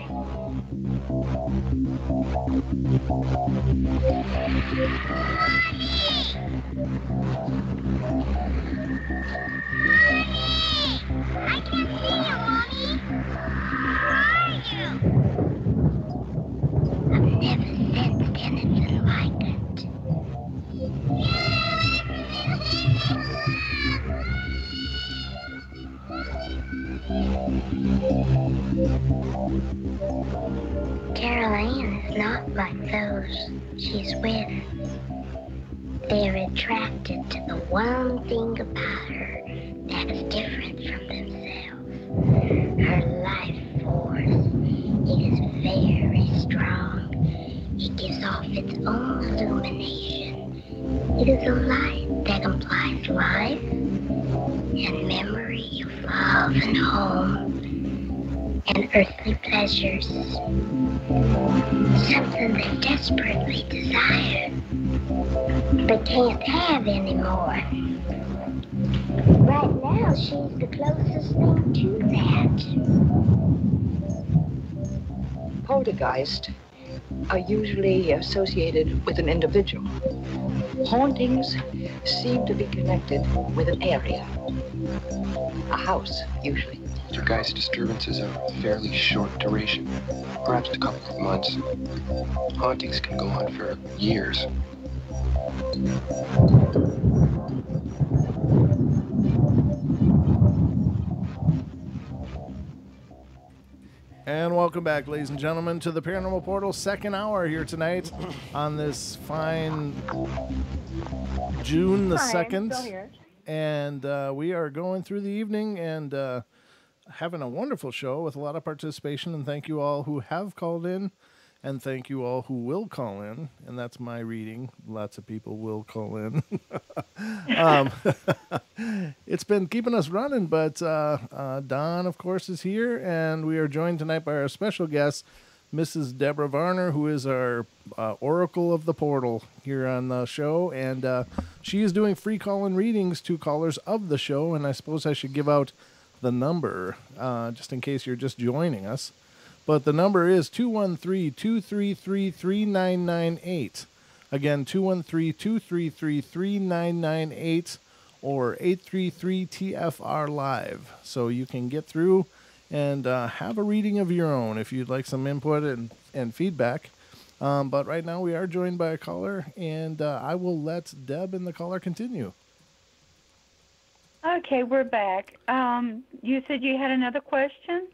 I can't see you, Mommy. Where are you? I've never sensed anything like it. Carol Ann is not like those she's with. They're attracted to the one thing about her that's different from themselves. Her life force is very strong. It gives off its own illumination. It is a light that implies life and memory of love and home and earthly pleasures. Something they desperately desire, but can't have anymore. Right now, she's the closest thing to that. Poltergeist are usually associated with an individual. Hauntings seem to be connected with an area. A house, usually. Poltergeist disturbances are of fairly short duration, perhaps a couple of months. Hauntings can go on for years. And welcome back, ladies and gentlemen, to the Paranormal Portal second hour here tonight on this fine June the 2nd. Still here. And we are going through the evening and having a wonderful show with a lot of participation. And thank you all who have called in. And thank you all who will call in. And that's my reading. Lots of people will call in. It's been keeping us running, but Don, of course, is here. And we are joined tonight by our special guest, Mrs. Deborah Varner, who is our Oracle of the Portal here on the show. And she is doing free call-in readings to callers of the show. And I suppose I should give out the number just in case you're just joining us. But the number is 213-233-3998. Again, 213-233-3998 or 833-TFR-LIVE. So you can get through and have a reading of your own if you'd like some input and feedback. But right now we are joined by a caller, and I will let Deb and the caller continue. Okay, we're back. You said you had another question?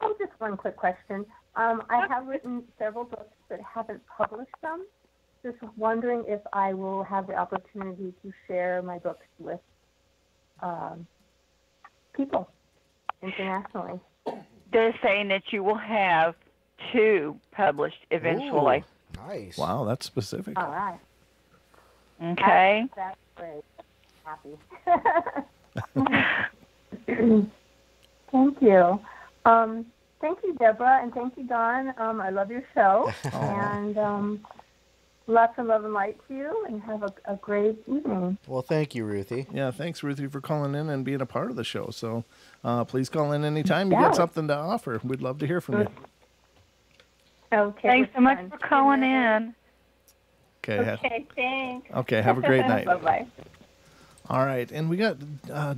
Oh, just one quick question. I have written several books but haven't published them. Just wondering if I will have the opportunity to share my books with people internationally. They're saying that you will have 2 published eventually. Ooh, nice. Wow, that's specific. All right. Okay. That's great. Happy. Thank you. Thank you, Deborah, and thank you, Don. I love your show. And lots of love and light to you, and have a great evening. Well, thank you, Ruthie. Yeah, thanks, Ruthie, for calling in and being a part of the show. So please call in anytime you get something to offer. We'd love to hear from you. Okay. Thanks so much for calling in. Okay, thanks. Okay, have a great night. Bye-bye. All right, and we got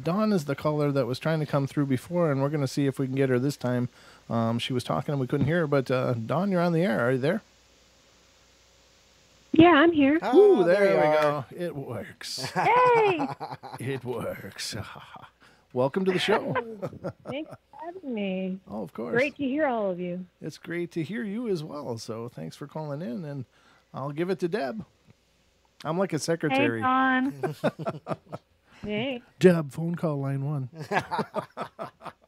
Dawn is the caller that was trying to come through before, and we're going to see if we can get her this time. She was talking and we couldn't hear her, but Dawn, you're on the air. Are you there? Yeah, I'm here. Ooh, there we go. It works. Hey! It works. Welcome to the show. Thanks for having me. Oh, of course. Great to hear all of you. It's great to hear you as well, so thanks for calling in, and I'll give it to Deb. I'm like a secretary. Hey, Dawn. Hey. Deb, phone call line 1.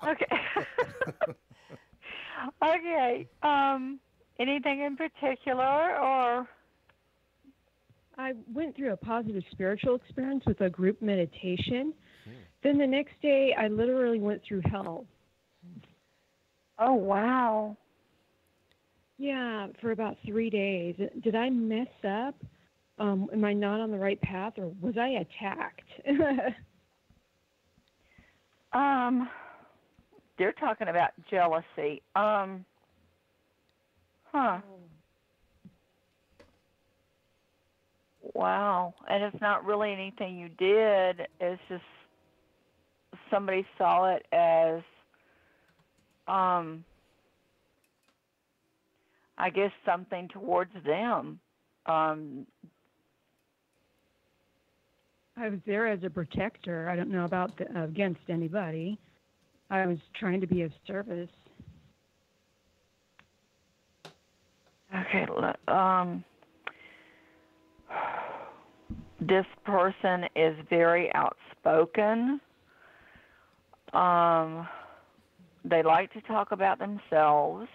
Okay. Okay. Anything in particular, or? I went through a positive spiritual experience with a group meditation. Then the next day, I literally went through hell. Oh, wow. Yeah, for about 3 days. Did I mess up? Am I not on the right path, or was I attacked? They're talking about jealousy. Wow. And it's not really anything you did. It's just somebody saw it as, I guess, something towards them. I was there as a protector. I don't know about against anybody. I was trying to be of service. Okay, this person is very outspoken. They like to talk about themselves.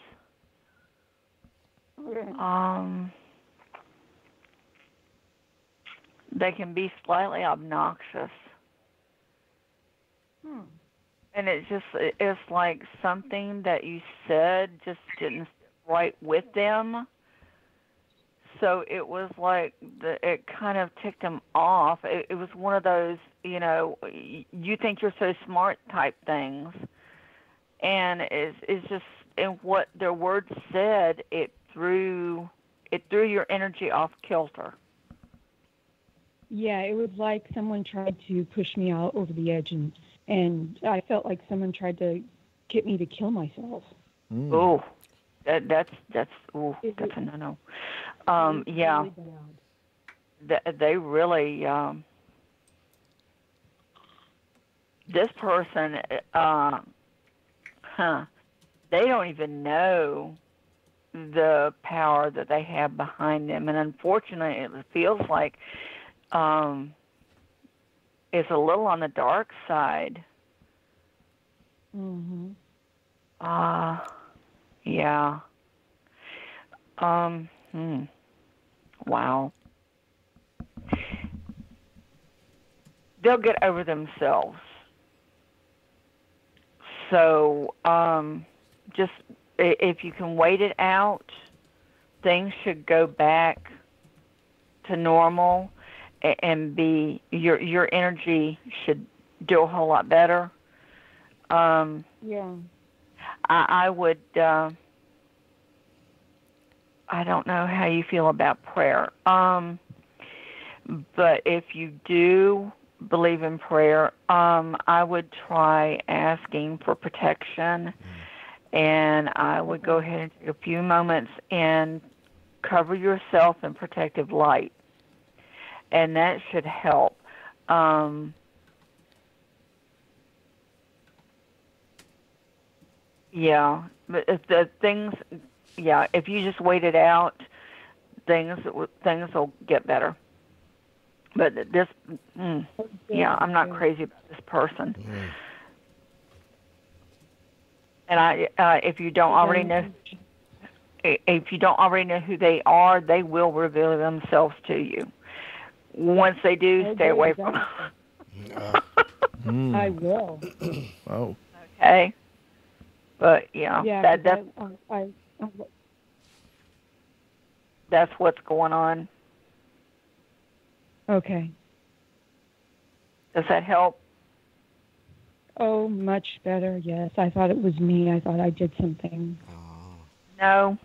They can be slightly obnoxious. And it's like something that you said just didn't sit right with them. So it was like it kind of ticked them off. It was one of those, you think you're so smart type things. And it's just, in what their words said, it threw your energy off kilter. Yeah, it was like someone tried to push me out over the edge, and I felt like someone tried to get me to kill myself. Oh, that's a no-no. Yeah, they really. This person, they don't even know the power that they have behind them, and unfortunately, it feels like it's a little on the dark side. Yeah. Wow. They'll get over themselves. So, just if you can wait it out, things should go back to normal, and your energy should do a whole lot better. Yeah. I would. I don't know how you feel about prayer. But if you do believe in prayer, I would try asking for protection, and I would go ahead and take a few moments and cover yourself in protective light, and that should help. Yeah, but if if you just wait it out, things will get better. But this, I'm not crazy about this person. And if you don't already know who they are, they will reveal themselves to you. Once they do, stay away from them. I will. Oh. Okay. But that's what's going on. Okay. Does that help? Oh, much better. Yes, I thought it was me. I thought I did something. No,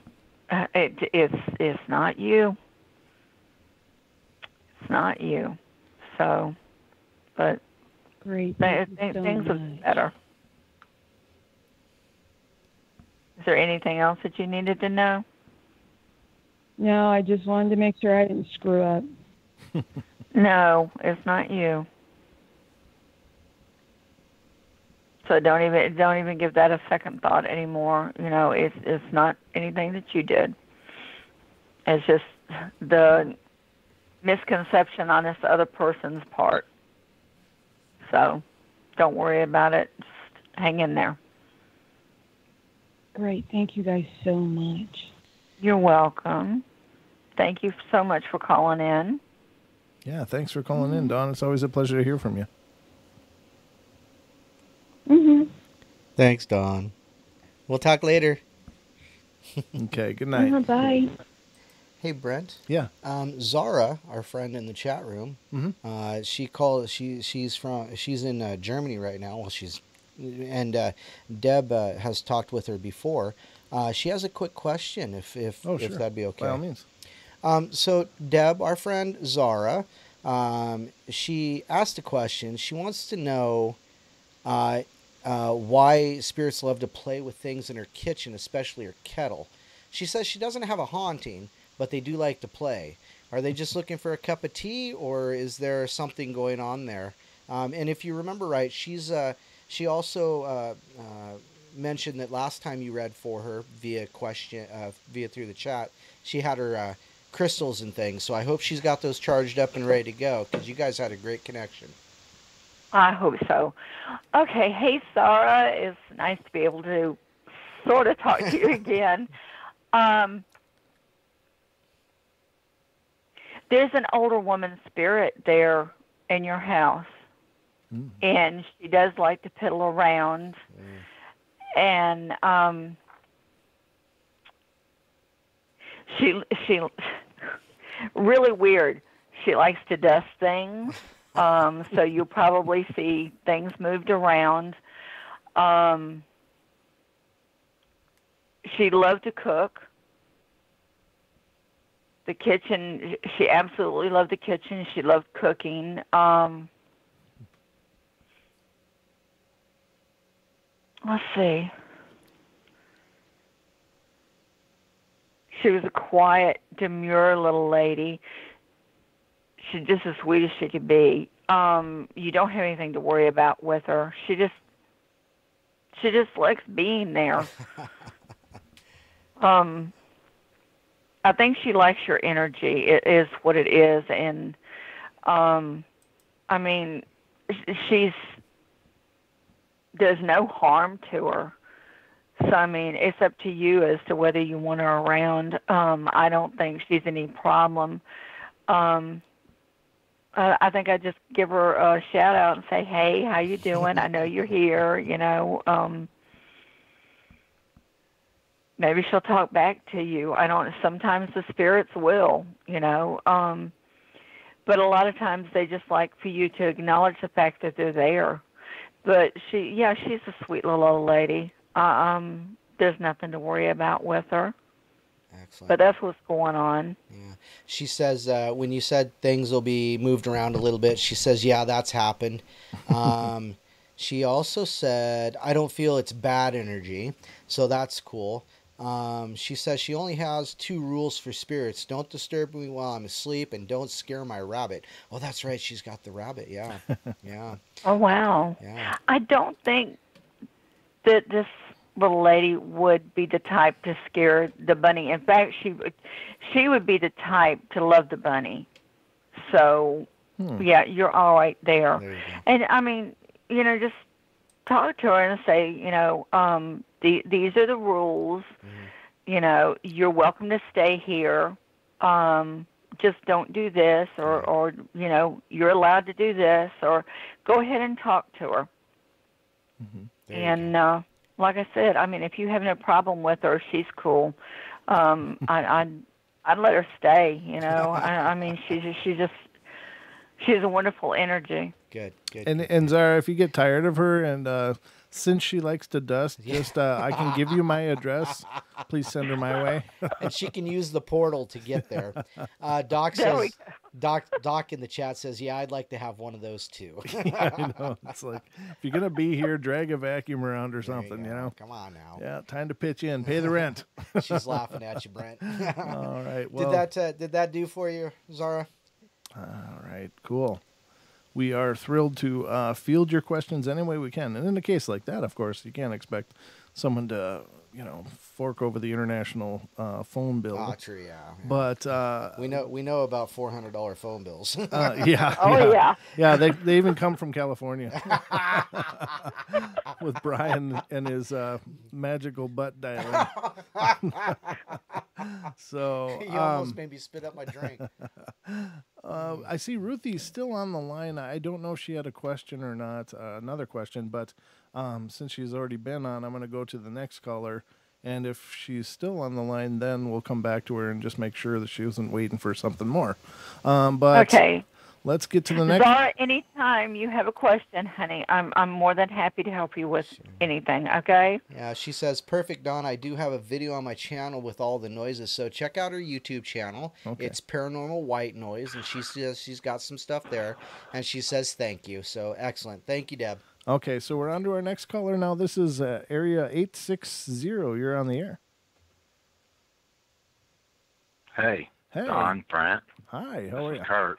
it's not you. It's not you. So, but great. Things are better. Is there anything else that you needed to know? No, I just wanted to make sure I didn't screw up. No, it's not you. So don't even give that a second thought anymore. It's not anything that you did. It's just the misconception on this other person's part. So don't worry about it. Just hang in there. Great. Thank you guys so much. You're welcome. Thank you so much for calling in. Yeah, thanks for calling in, Dawn. It's always a pleasure to hear from you. Thanks, Dawn. We'll talk later. Okay, good night. Bye. Hey, Brent. Yeah. Zahra, our friend in the chat room, she called. She's in Germany right now. Well, Deb has talked with her before. She has a quick question, if sure. that'd be okay. By all means. So Deb, our friend Zahra, she asked a question. She wants to know why spirits love to play with things in her kitchen, especially her kettle. She says she doesn't have a haunting, but they do like to play. Are they just looking for a cup of tea, or is there something going on there? And if you remember right, she's She also mentioned that last time you read for her via through the chat, she had her crystals and things. So I hope she's got those charged up and ready to go, because you guys had a great connection. I hope so. Okay. Hey, Zahra. It's nice to be able to sort of talk to you again. There's an older woman spirit there in your house, and she does like to piddle around, and she really weird. She likes to dust things, so you'll probably see things moved around. She loved to cook. The kitchen, she absolutely loved the kitchen. She loved cooking. Let's see. She was a quiet, demure little lady. She's just as sweet as she could be. You don't have anything to worry about with her. She just likes being there. I think she likes your energy. It is what it is, and I mean, there's no harm to her. So I mean, it's up to you as to whether you want her around. I don't think she's any problem. I think I just give her a shout out and say, "Hey, how you doing? I know you're here." You know. Maybe she'll talk back to you. I don't. Sometimes the spirits will, you know. But a lot of times they just like for you to acknowledge the fact that they're there. But she's a sweet little old lady. There's nothing to worry about with her. Excellent. But that's what's going on. Yeah. She says when you said things will be moved around a little bit, she says, yeah, that's happened. She also said, I don't feel it's bad energy, so that's cool. She says she only has 2 rules for spirits. Don't disturb me while I'm asleep, and don't scare my rabbit. Oh, that's right. She's got the rabbit. Yeah. Yeah. Oh, wow. Yeah. I don't think that this little lady would be the type to scare the bunny. In fact, she would be the type to love the bunny. So, yeah, you're all right there. There you go. And, I mean, you know, just talk to her and say, you know, these are the rules. You know, you're welcome to stay here. Just don't do this, or you know, you're allowed to do this, or go ahead and talk to her. And like I said, I mean, if you have no problem with her, she's cool. I'd let her stay. You know, I mean, she's a wonderful energy. Good. And Zahra, if you get tired of her, and since she likes to dust, just I can give you my address. Please send her my way. And she can use the portal to get there. Doc says, Doc in the chat says, yeah, I'd like to have one of those too. Yeah, I know. It's like, if you're gonna be here, drag a vacuum around or something. You know. Come on now. Yeah, time to pitch in, pay the rent. She's laughing at you, Brent. All right. Well, did that do for you, Zahra? All right. Cool. We are thrilled to field your questions any way we can. And in a case like that, of course, you can't expect someone to, you know, fork over the international phone bill. Oh, true, yeah. But we know about $400 phone bills. Yeah. Oh, yeah. Yeah, they even come from California with Brian and his magical butt dialing. So you almost made me spit up my drink. I see Ruthie's still on the line. I don't know if she had a question or not, another question, but since she's already been on, I'm going to go to the next caller. And if she's still on the line, then we'll come back to her and just make sure that she wasn't waiting for something more. But okay. Let's get to the next. Zahra, anytime you have a question, honey, I'm more than happy to help you with anything, okay? Yeah, she says, perfect, Dawn. I do have a video on my channel with all the noises, so check out her YouTube channel. Okay. It's Paranormal White Noise, and she says she's got some stuff there, and she says thank you. So excellent. Thank you, Deb. Okay, so we're on to our next caller now. This is area 860. You're on the air. Hey. Don, Brent. Hi, how are you? Kurt.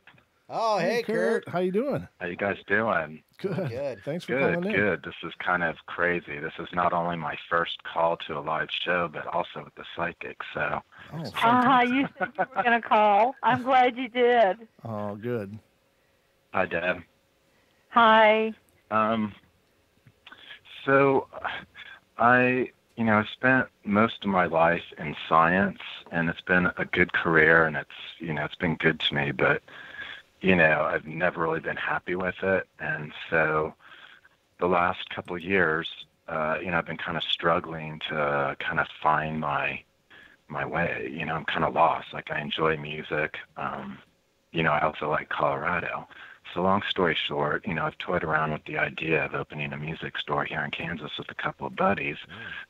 Oh, hey, Kurt. How you doing? How you guys doing? Good. Good. Thanks for calling in. Good. This is kind of crazy. This is not only my first call to a live show, but also with the psychic. So. Oh, You said you were going to call. I'm glad you did. Oh, good. Hi, Deb. Hi. So, I spent most of my life in science, and it's been a good career, and it's been good to me, but, I've never really been happy with it. And so the last couple of years, I've been kind of struggling to kind of find my way. I'm kind of lost. Like, I enjoy music. I also like Colorado. So long story short, I've toyed around with the idea of opening a music store here in Kansas with a couple of buddies,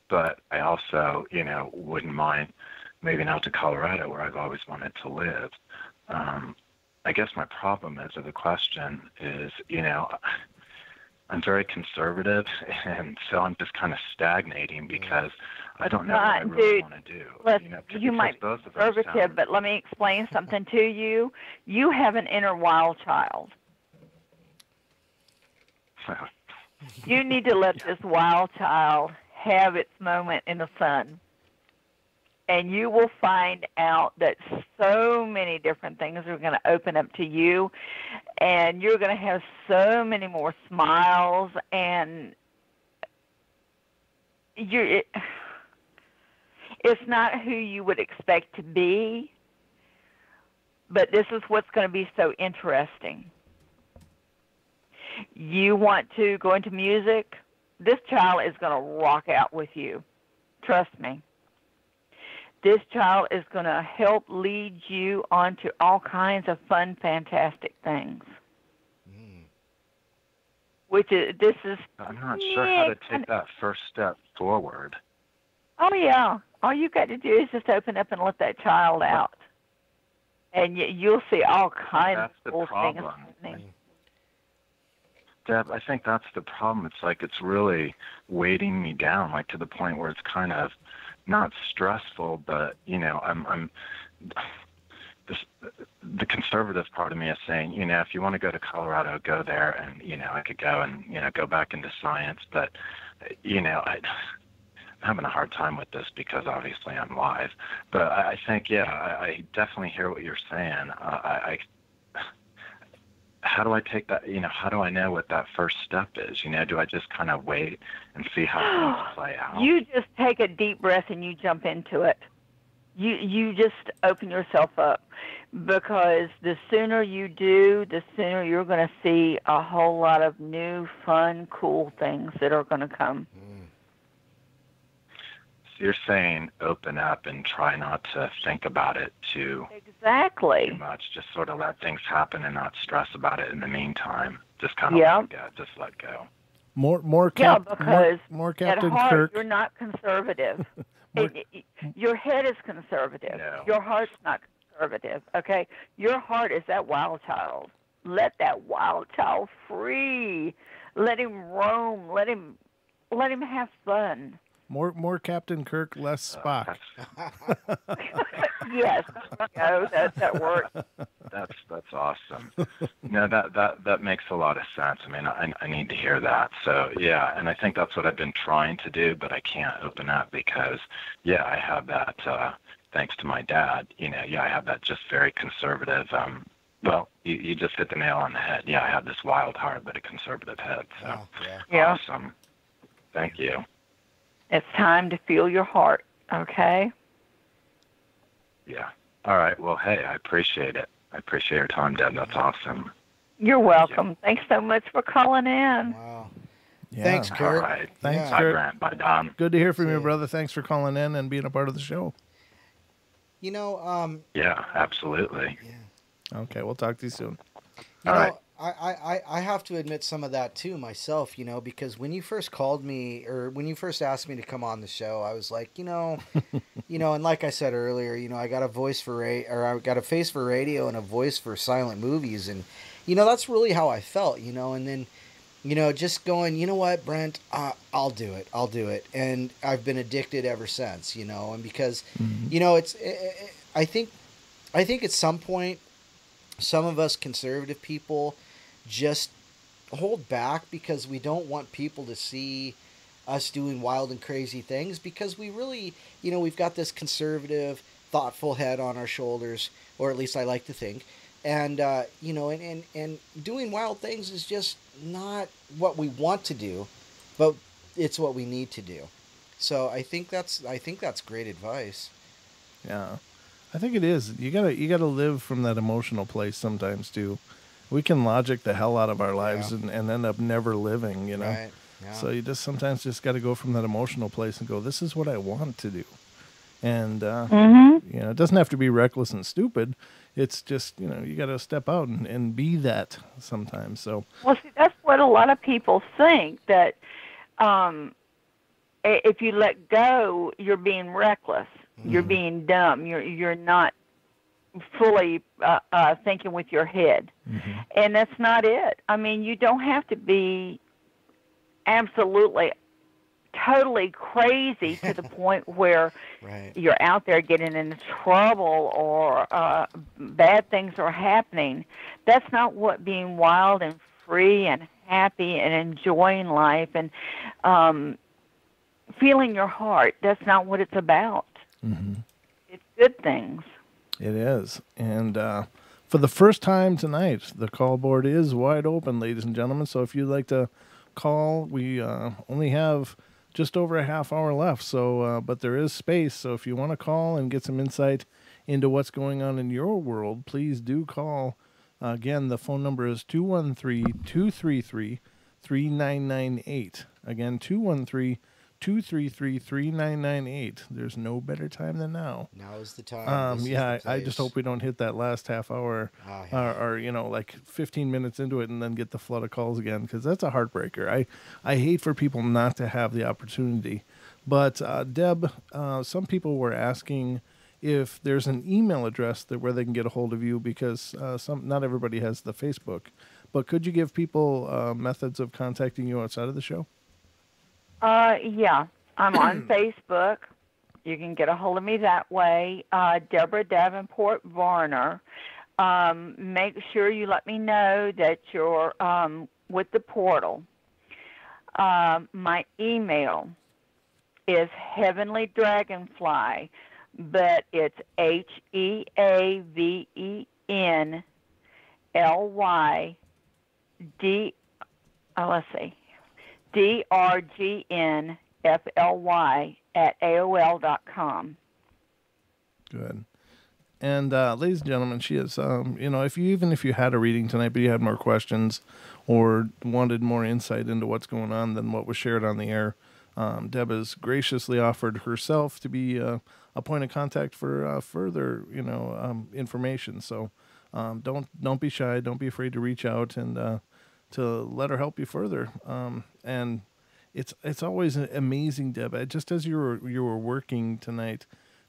but I also, wouldn't mind moving out to Colorado where I've always wanted to live. I guess my problem is, or the question is, I'm very conservative, and so I'm just kind of stagnating because I don't know what I really want to do. You might be conservative, but let me explain something to you. You have an inner wild child. You need to let this wild child have its moment in the sun. And you will find out that so many different things are going to open up to you. And you're going to have so many more smiles. And it's not who you would expect to be. But this is what's going to be so interesting. You want to go into music? This child is going to rock out with you. Trust me. This child is going to help lead you onto all kinds of fun, fantastic things. I'm not sure how to take that first step forward. Oh, yeah. All you got to do is just open up and let that child out. And you'll see all kinds of cool things happening. Deb, I think that's the problem. It's like it's really weighting me down, like to the point where it's kind of not stressful, but I'm the conservative part of me is saying, if you want to go to Colorado, go there, and I could go and go back into science, but I'm having a hard time with this because obviously I'm live. But I think, I definitely hear what you're saying. How do I take that? How do I know what that first step is? Do I just kind of wait and see how things play out? You just take a deep breath and you jump into it. You just open yourself up, because the sooner you do, the sooner you're going to see a whole lot of new, fun, cool things that are going to come. So you're saying open up and try not to think about it too much. Just sort of let things happen and not stress about it in the meantime. Just kind of let go. More Captain at heart, Kirk. You're not conservative. Your head is conservative. No. Your heart's not conservative. Okay, your heart is that wild child. Let that wild child free. Let him roam. Let him have fun. More Captain Kirk, less Spock. Yes, that works. That's awesome. No, that makes a lot of sense. I mean, I need to hear that. So yeah, and I think that's what I've been trying to do, but I can't open up because I have that. Thanks to my dad, I have that just very conservative. Well, you just hit the nail on the head. Yeah, I have this wild heart, but a conservative head. So awesome. Thank you. It's time to feel your heart, okay? Yeah. All right. Well, hey, I appreciate it. I appreciate your time, Deb. That's awesome. You're welcome. Thanks so much for calling in. Wow. Yeah. Thanks, Kurt. All right. Thanks, Bye, Kurt. Brent. Bye, Don. Good to hear from you, brother. Thanks for calling in and being a part of the show. Yeah, absolutely. Okay, we'll talk to you soon. All right. I have to admit some of that too myself, because when you first called me or when you first asked me to come on the show, I was like, and like I said earlier, I got a voice for I got a face for radio and a voice for silent movies, and that's really how I felt, and then just going, you know what, Brent, I'll do it, and I've been addicted ever since, and because it's I think at some point some of us conservative people just hold back because we don't want people to see us doing wild and crazy things, because we really, we've got this conservative, thoughtful head on our shoulders, or at least I like to think. And, and doing wild things is just not what we want to do, but it's what we need to do. So I think that's great advice. Yeah, I think it is. You gotta live from that emotional place sometimes too. We can logic the hell out of our lives and end up never living, Right. Yeah. So you sometimes just got to go from that emotional place and go, this is what I want to do. And, it doesn't have to be reckless and stupid. It's just, you got to step out and be that sometimes. So, well, see, that's what a lot of people think, that if you let go, you're being reckless. You're being dumb. You're not fully thinking with your head. And that's not it. I mean, you don't have to be absolutely totally crazy to the point where you're out there getting into trouble or bad things are happening. That's not what being wild and free and happy and enjoying life and feeling your heart, that's not what it's about. It's good things. It is. And for the first time tonight, the call board is wide open, ladies and gentlemen. So if you'd like to call, we only have just over a half hour left. So, but there is space. So if you want to call and get some insight into what's going on in your world, please do call. Again, the phone number is 213-233-3998. Again, 213-233-3998. There's no better time than now. Now is the time. I just hope we don't hit that last half hour or like 15 minutes into it and then get the flood of calls again, because that's a heartbreaker. I hate for people not to have the opportunity. But, Deb, some people were asking if there's an email address where they can get a hold of you, because not everybody has the Facebook. But could you give people methods of contacting you outside of the show? Yeah, I'm on Facebook. You can get a hold of me that way. Deborah Davenport Varner. Make sure you let me know that you're with the portal. My email is Heavenly Dragonfly, but it's DRGNFLY@AOL.com. Good. And ladies and gentlemen, she is, if you had a reading tonight, but you had more questions or wanted more insight into what's going on than what was shared on the air, Deb has graciously offered herself to be a point of contact for further, information. So don't be shy. Don't be afraid to reach out and to let her help you further. And it's always amazing, Deb. Just as you were working tonight,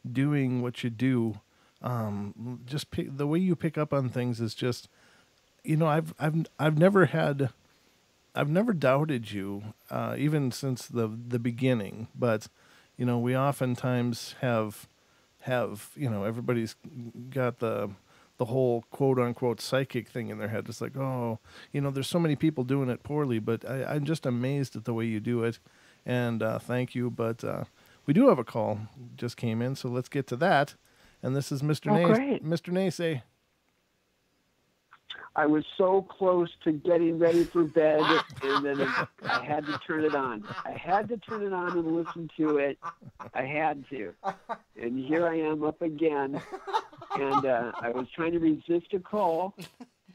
doing what you do, the way you pick up on things is just, I've never doubted you, even since the beginning. But we oftentimes have everybody's got the whole quote unquote psychic thing in their head. It's like, there's so many people doing it poorly, but I'm just amazed at the way you do it. And thank you. But we do have a call just came in, so let's get to that. And this is Mr. Mr. Nace. I was so close to getting ready for bed, and then I had to turn it on. I had to turn it on and listen to it. I had to. And here I am up again. And I was trying to resist a call,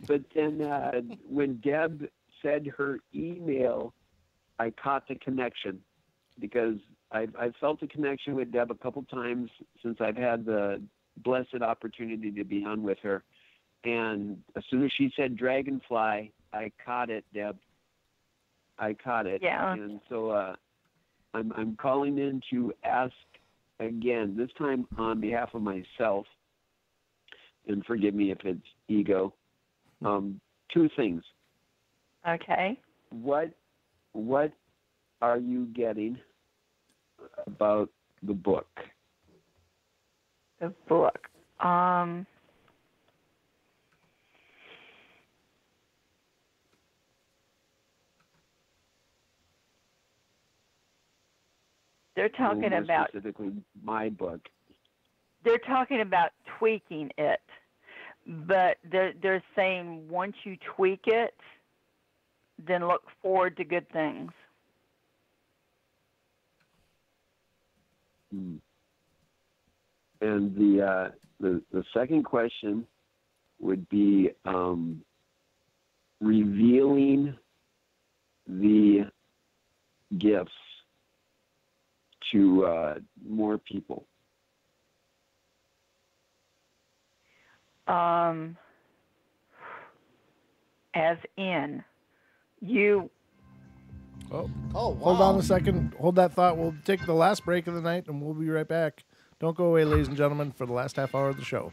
but then when Deb said her email, I caught the connection, because I've felt a connection with Deb a couple times since I've had the blessed opportunity to be on with her. And as soon as she said dragonfly, I caught it, Deb. I caught it. Yeah. And so I'm calling in to ask again, this time on behalf of myself, and forgive me if it's ego, two things. Okay. What are you getting about the book? The book. They're talking more about specifically my book. They're talking about tweaking it, but they're saying once you tweak it, then look forward to good things. Hmm. And the second question would be revealing the gifts to more people. As in, you. Oh, wow. Hold on a second. Hold that thought. We'll take the last break of the night, and we'll be right back. Don't go away, ladies and gentlemen, for the last half hour of the show.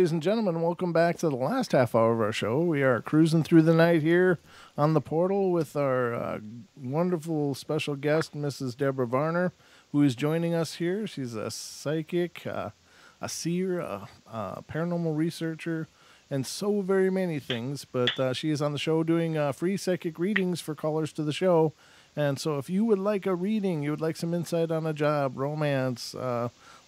ladies and gentlemen, welcome back to the last half hour of our show. We are cruising through the night here on the portal with our wonderful special guest, Mrs. Deborah Varner, who is joining us here. She's a psychic, a seer, a paranormal researcher, and so very many things. But she is on the show doing free psychic readings for callers to the show. And so if you would like a reading, you would like some insight on a job, romance,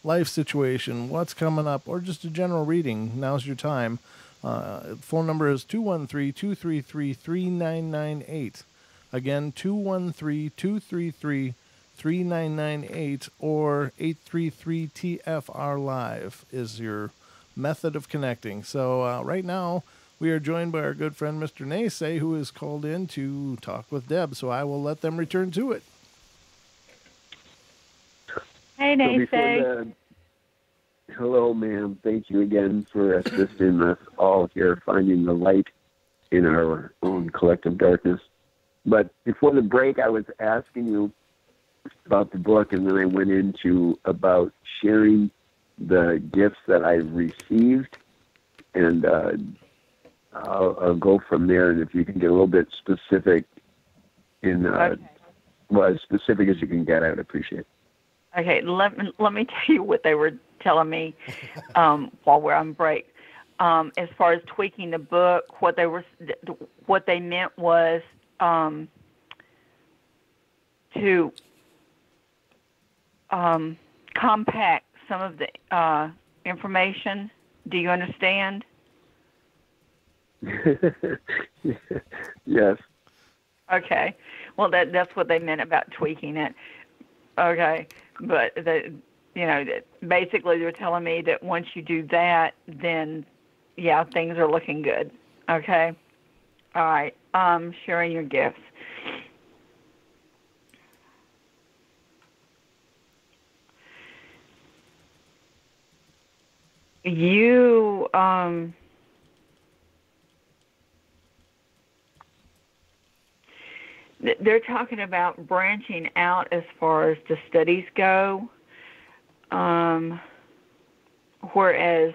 life situation, what's coming up, or just a general reading, now's your time. Phone number is 213-233-3998. Again, 213-233-3998 or 833-TFR-LIVE is your method of connecting. So right now, we are joined by our good friend, Mr. Macey, who is called in to talk with Deb. So I will let them return to it. Hey, Macey. Hello, ma'am. Thank you again for assisting us all here, finding the light in our own collective darkness. But before the break, I was asking you about the book, and then I went into about sharing the gifts that I've received, and I'll go from there. And if you can get a little bit specific well, as specific as you can get, I would appreciate it. Okay, let me tell you what they were telling me while we're on break. As far as tweaking the book, what they meant was to compact some of the information. Do you understand? Yes. Okay. Well, that's what they meant about tweaking it. Okay. But basically they're telling me that once you do that, then yeah, things are looking good. Okay. All right. Sharing your gifts. You they're talking about branching out as far as the studies go, whereas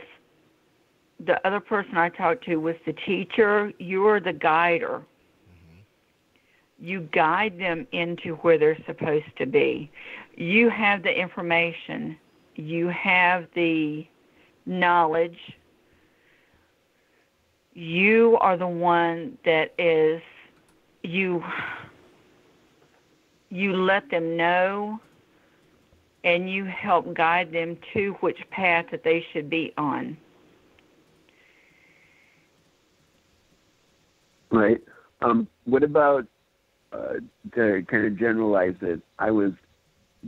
the other person I talked to was the teacher. You're the guider. Mm-hmm. You guide them into where they're supposed to be. You have the information. You have the knowledge. You are the one that is, you let them know, and you help guide them to which path that they should be on. Right. What about, to kind of generalize it, I was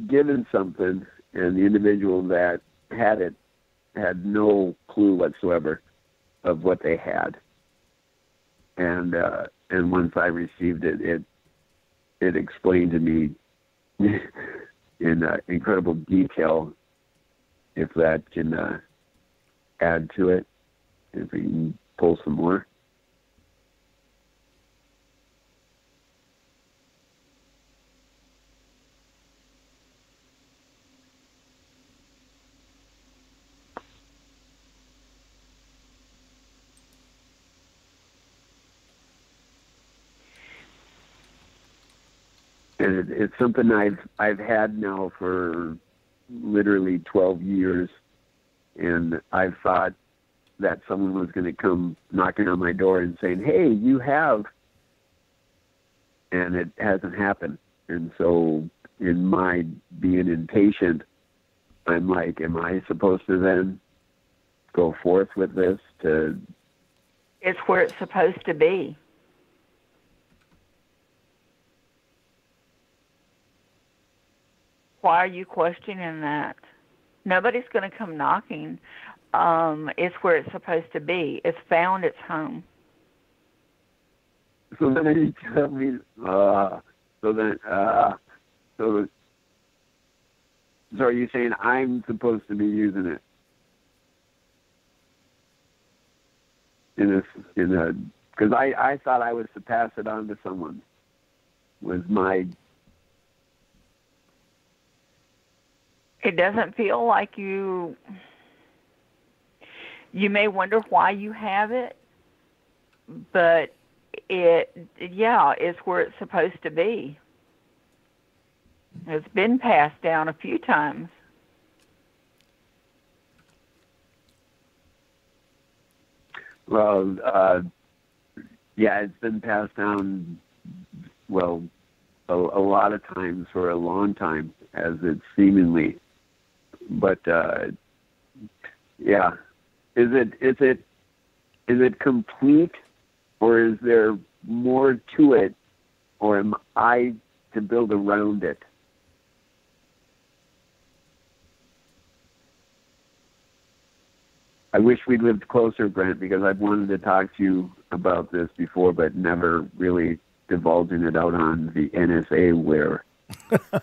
given something, and the individual that had it had no clue whatsoever of what they had. And once I received it, it explained to me in incredible detail, if that can add to it, if we can pull some more. And it's something I've had now for literally 12 years, and I've thought that someone was going to come knocking on my door and saying, "Hey, you have," and it hasn't happened. And so, in my being impatient, I'm like, "Am I supposed to then go forth with this?" It's where it's supposed to be. Why are you questioning that? Nobody's going to come knocking. It's where it's supposed to be. It's found its home. So then you tell me, so are you saying I'm supposed to be using it? Because I thought I was to pass it on to someone. Was my... It doesn't feel like you... You may wonder why you have it, but it's where it's supposed to be. It's been passed down a few times. Well, it's been passed down, well, a lot of times for a long time, as it seemingly. But is it complete, or is there more to it, or am I to build around it? I wish we'd lived closer, Brent, because I've wanted to talk to you about this before, but never really divulging it out on the NSA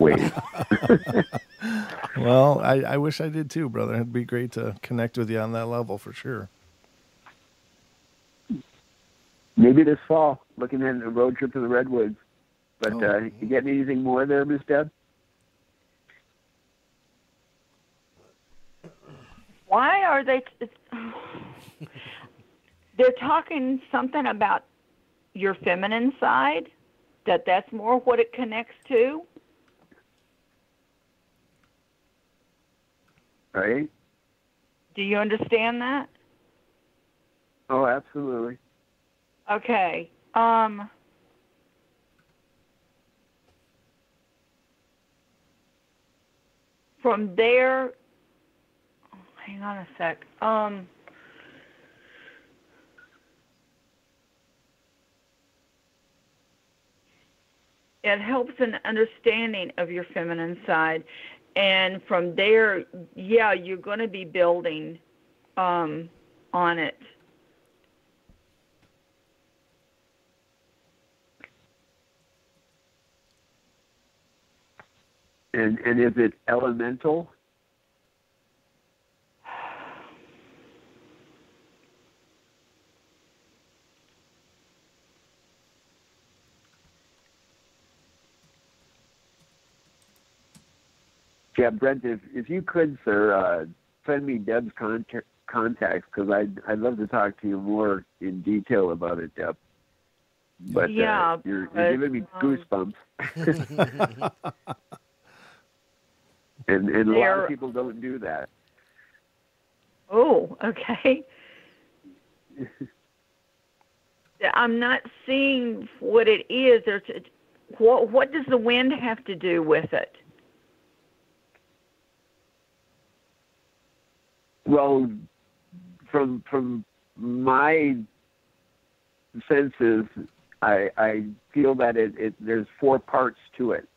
wave. Well, I wish I did too, brother. It'd be great to connect with you on that level for sure. Maybe this fall, looking at a road trip to the Redwoods. But you getting anything more there, Miss Deb? Why are they... They're talking something about your feminine side, that's more what it connects to. Right? Do you understand that? Oh, absolutely. Okay. From there, hang on a sec. It helps an understanding of your feminine side. And from there, you're going to be building on it. And is it elemental? Yeah, Brent, if you could, sir, send me Deb's contacts, because I'd love to talk to you more in detail about it, Deb. But you're giving me goosebumps. and a lot of people don't do that. Oh, okay. I'm not seeing what it is. What does the wind have to do with it? Well, from my senses, I feel that there's 4 parts to it,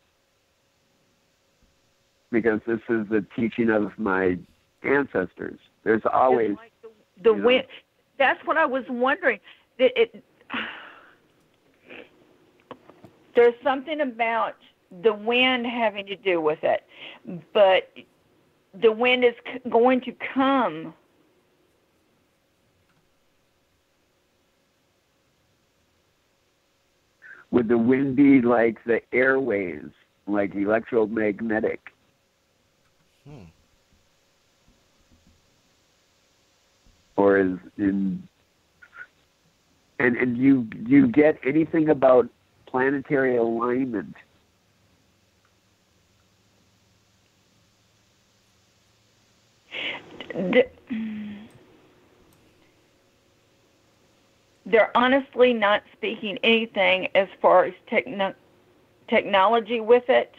because this is the teaching of my ancestors. There's always like the wind. That's what I was wondering. There's something about the wind having to do with it, but the wind is going to come. Would the wind be like the airwaves, like electromagnetic? Or is in... And you get anything about planetary alignment? They're honestly not speaking anything as far as technology with it.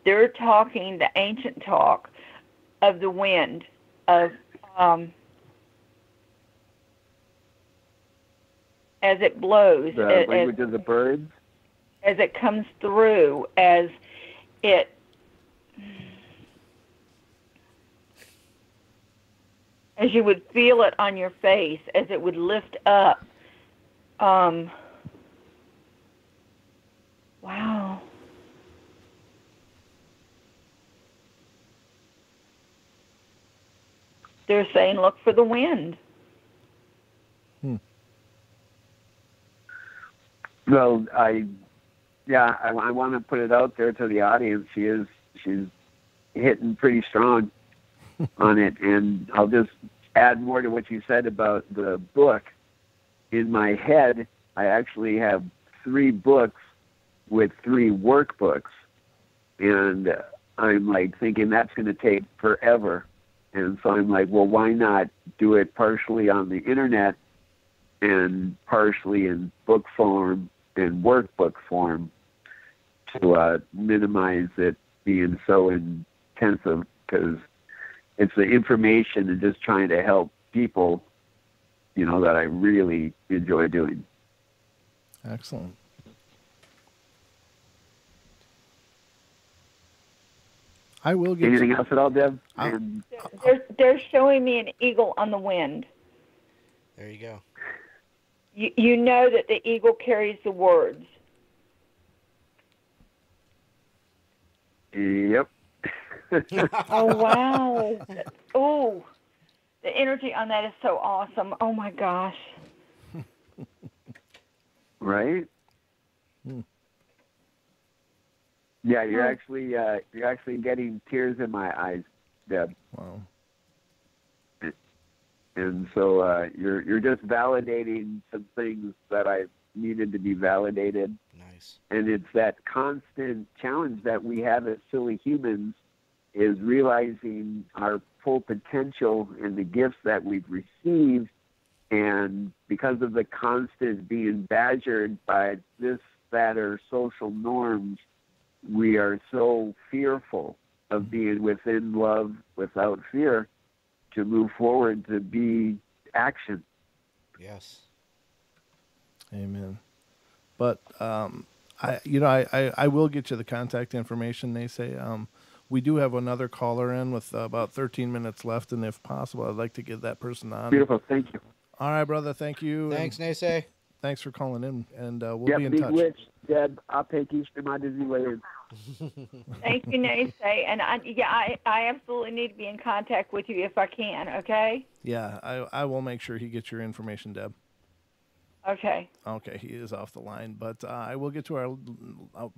They're talking the ancient talk of the wind, of as it blows. The language of the birds? As it comes through, as it... as you would feel it on your face, as it would lift up. Wow. They're saying, look for the wind. Well, I want to put it out there to the audience. She's hitting pretty strong on it, and I'll just add more to what you said about the book. In my head, I actually have 3 books with 3 workbooks. And I'm like thinking that's going to take forever. And so I'm like, well, why not do it partially on the internet and partially in book form and workbook form to minimize it being so intensive, because it's the information and just trying to help people, that I really enjoy doing. Excellent. I will get anything else at all, Deb? They're showing me an eagle on the wind. There you go. You know that the eagle carries the words. Yep. Oh, wow. Oh, the energy on that is so awesome. Oh, my gosh. Right? Yeah, you're actually getting tears in my eyes, Deb. Wow. And so you're just validating some things that I needed to be validated. Nice. And it's that constant challenge that we have as silly humans, is realizing our full potential and the gifts that we've received. And because of the constant being badgered by this, that, or social norms, we are so fearful of being within love without fear to move forward to be action. Yes. Amen. But I will get you the contact information. They say we do have another caller in with about 13 minutes left, and if possible, I'd like to get that person on. Beautiful. Thank you. All right, brother. Thank you. Thanks, Macey. Thanks for calling in, and we'll Yep, be in big touch. witch, Deb. I'll take each to my Disneyland. Thank you, Naysay. And I absolutely need to be in contact with you if I can, okay? Yeah, I will make sure he gets your information, Deb. Okay. Okay, he is off the line, but I will get to our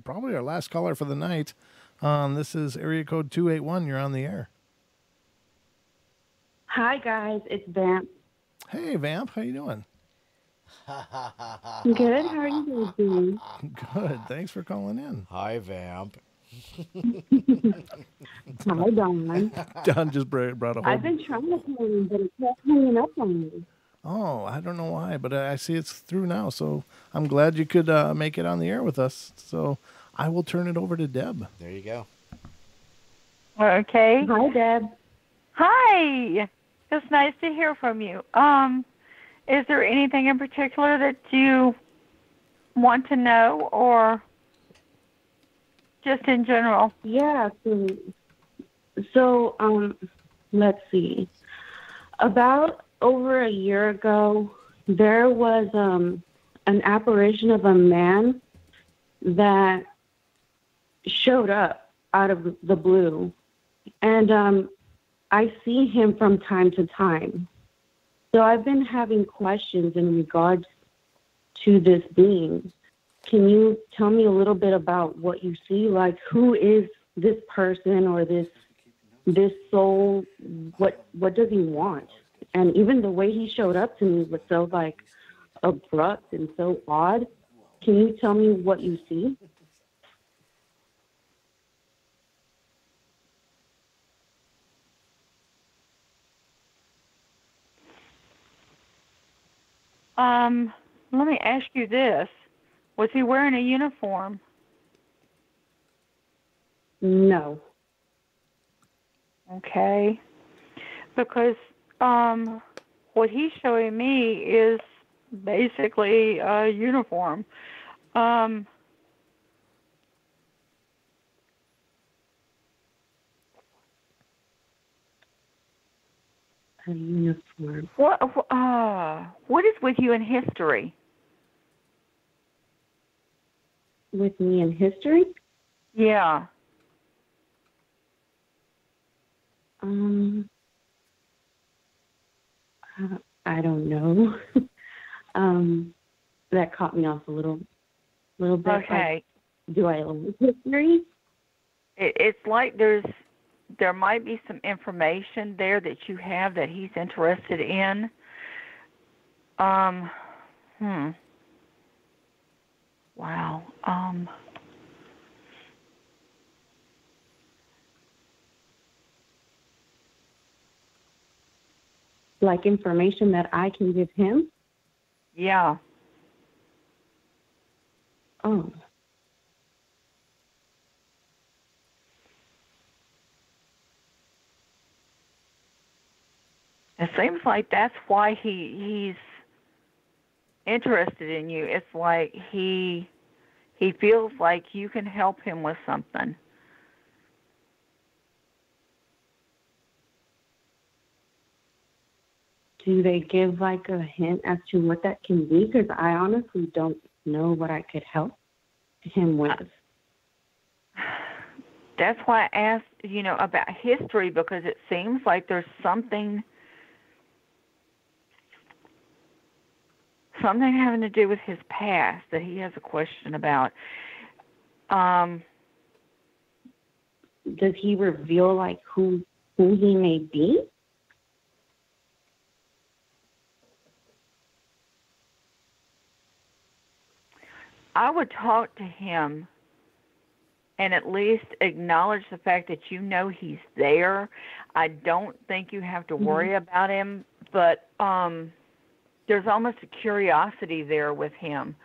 probably our last caller for the night. This is area code 281. You're on the air. Hi, guys. It's Vamp. Hey, Vamp. How you doing? Good. How are you guys doing? Good. Thanks for calling in. Hi, Vamp. Hi, Don. Don just brought a whole... I've been trying to call you, but it kept hanging up on me. Oh, I don't know why, but I see it's through now, so I'm glad you could make it on the air with us. So I will turn it over to Deb. There you go. Okay. Hi, Deb. Hi. It's nice to hear from you. Is there anything in particular that you want to know, or just in general? Yeah. So let's see. About over a year ago, there was an apparition of a man that showed up out of the blue. And I see him from time to time. So I've been having questions in regards to this being. Can you tell me a little bit about what you see? Like, who is this person or this soul? What does he want? And even the way he showed up to me was so, like, abrupt and so odd. Can you tell me what you see? Let me ask you this. Was he wearing a uniform? No. Okay. Because what he's showing me is basically a uniform. A uniform. What is with you in history? With me in history? Yeah. I don't know. That caught me off a little bit. Okay. Like, do I own history? It's like there's there might be some information there that you have that he's interested in. Wow. Like information that I can give him? Yeah. Oh. It seems like that's why he's interested in you. It's like he feels like you can help him with something. Do they give like a hint as to what that can be? Because I honestly don't know what I could help him with. That's why I asked, about history, because it seems like there's something having to do with his past that he has a question about. Does he reveal like who he may be? I would talk to him and at least acknowledge the fact that you know he's there. I don't think you have to worry about him, but there's almost a curiosity there with him.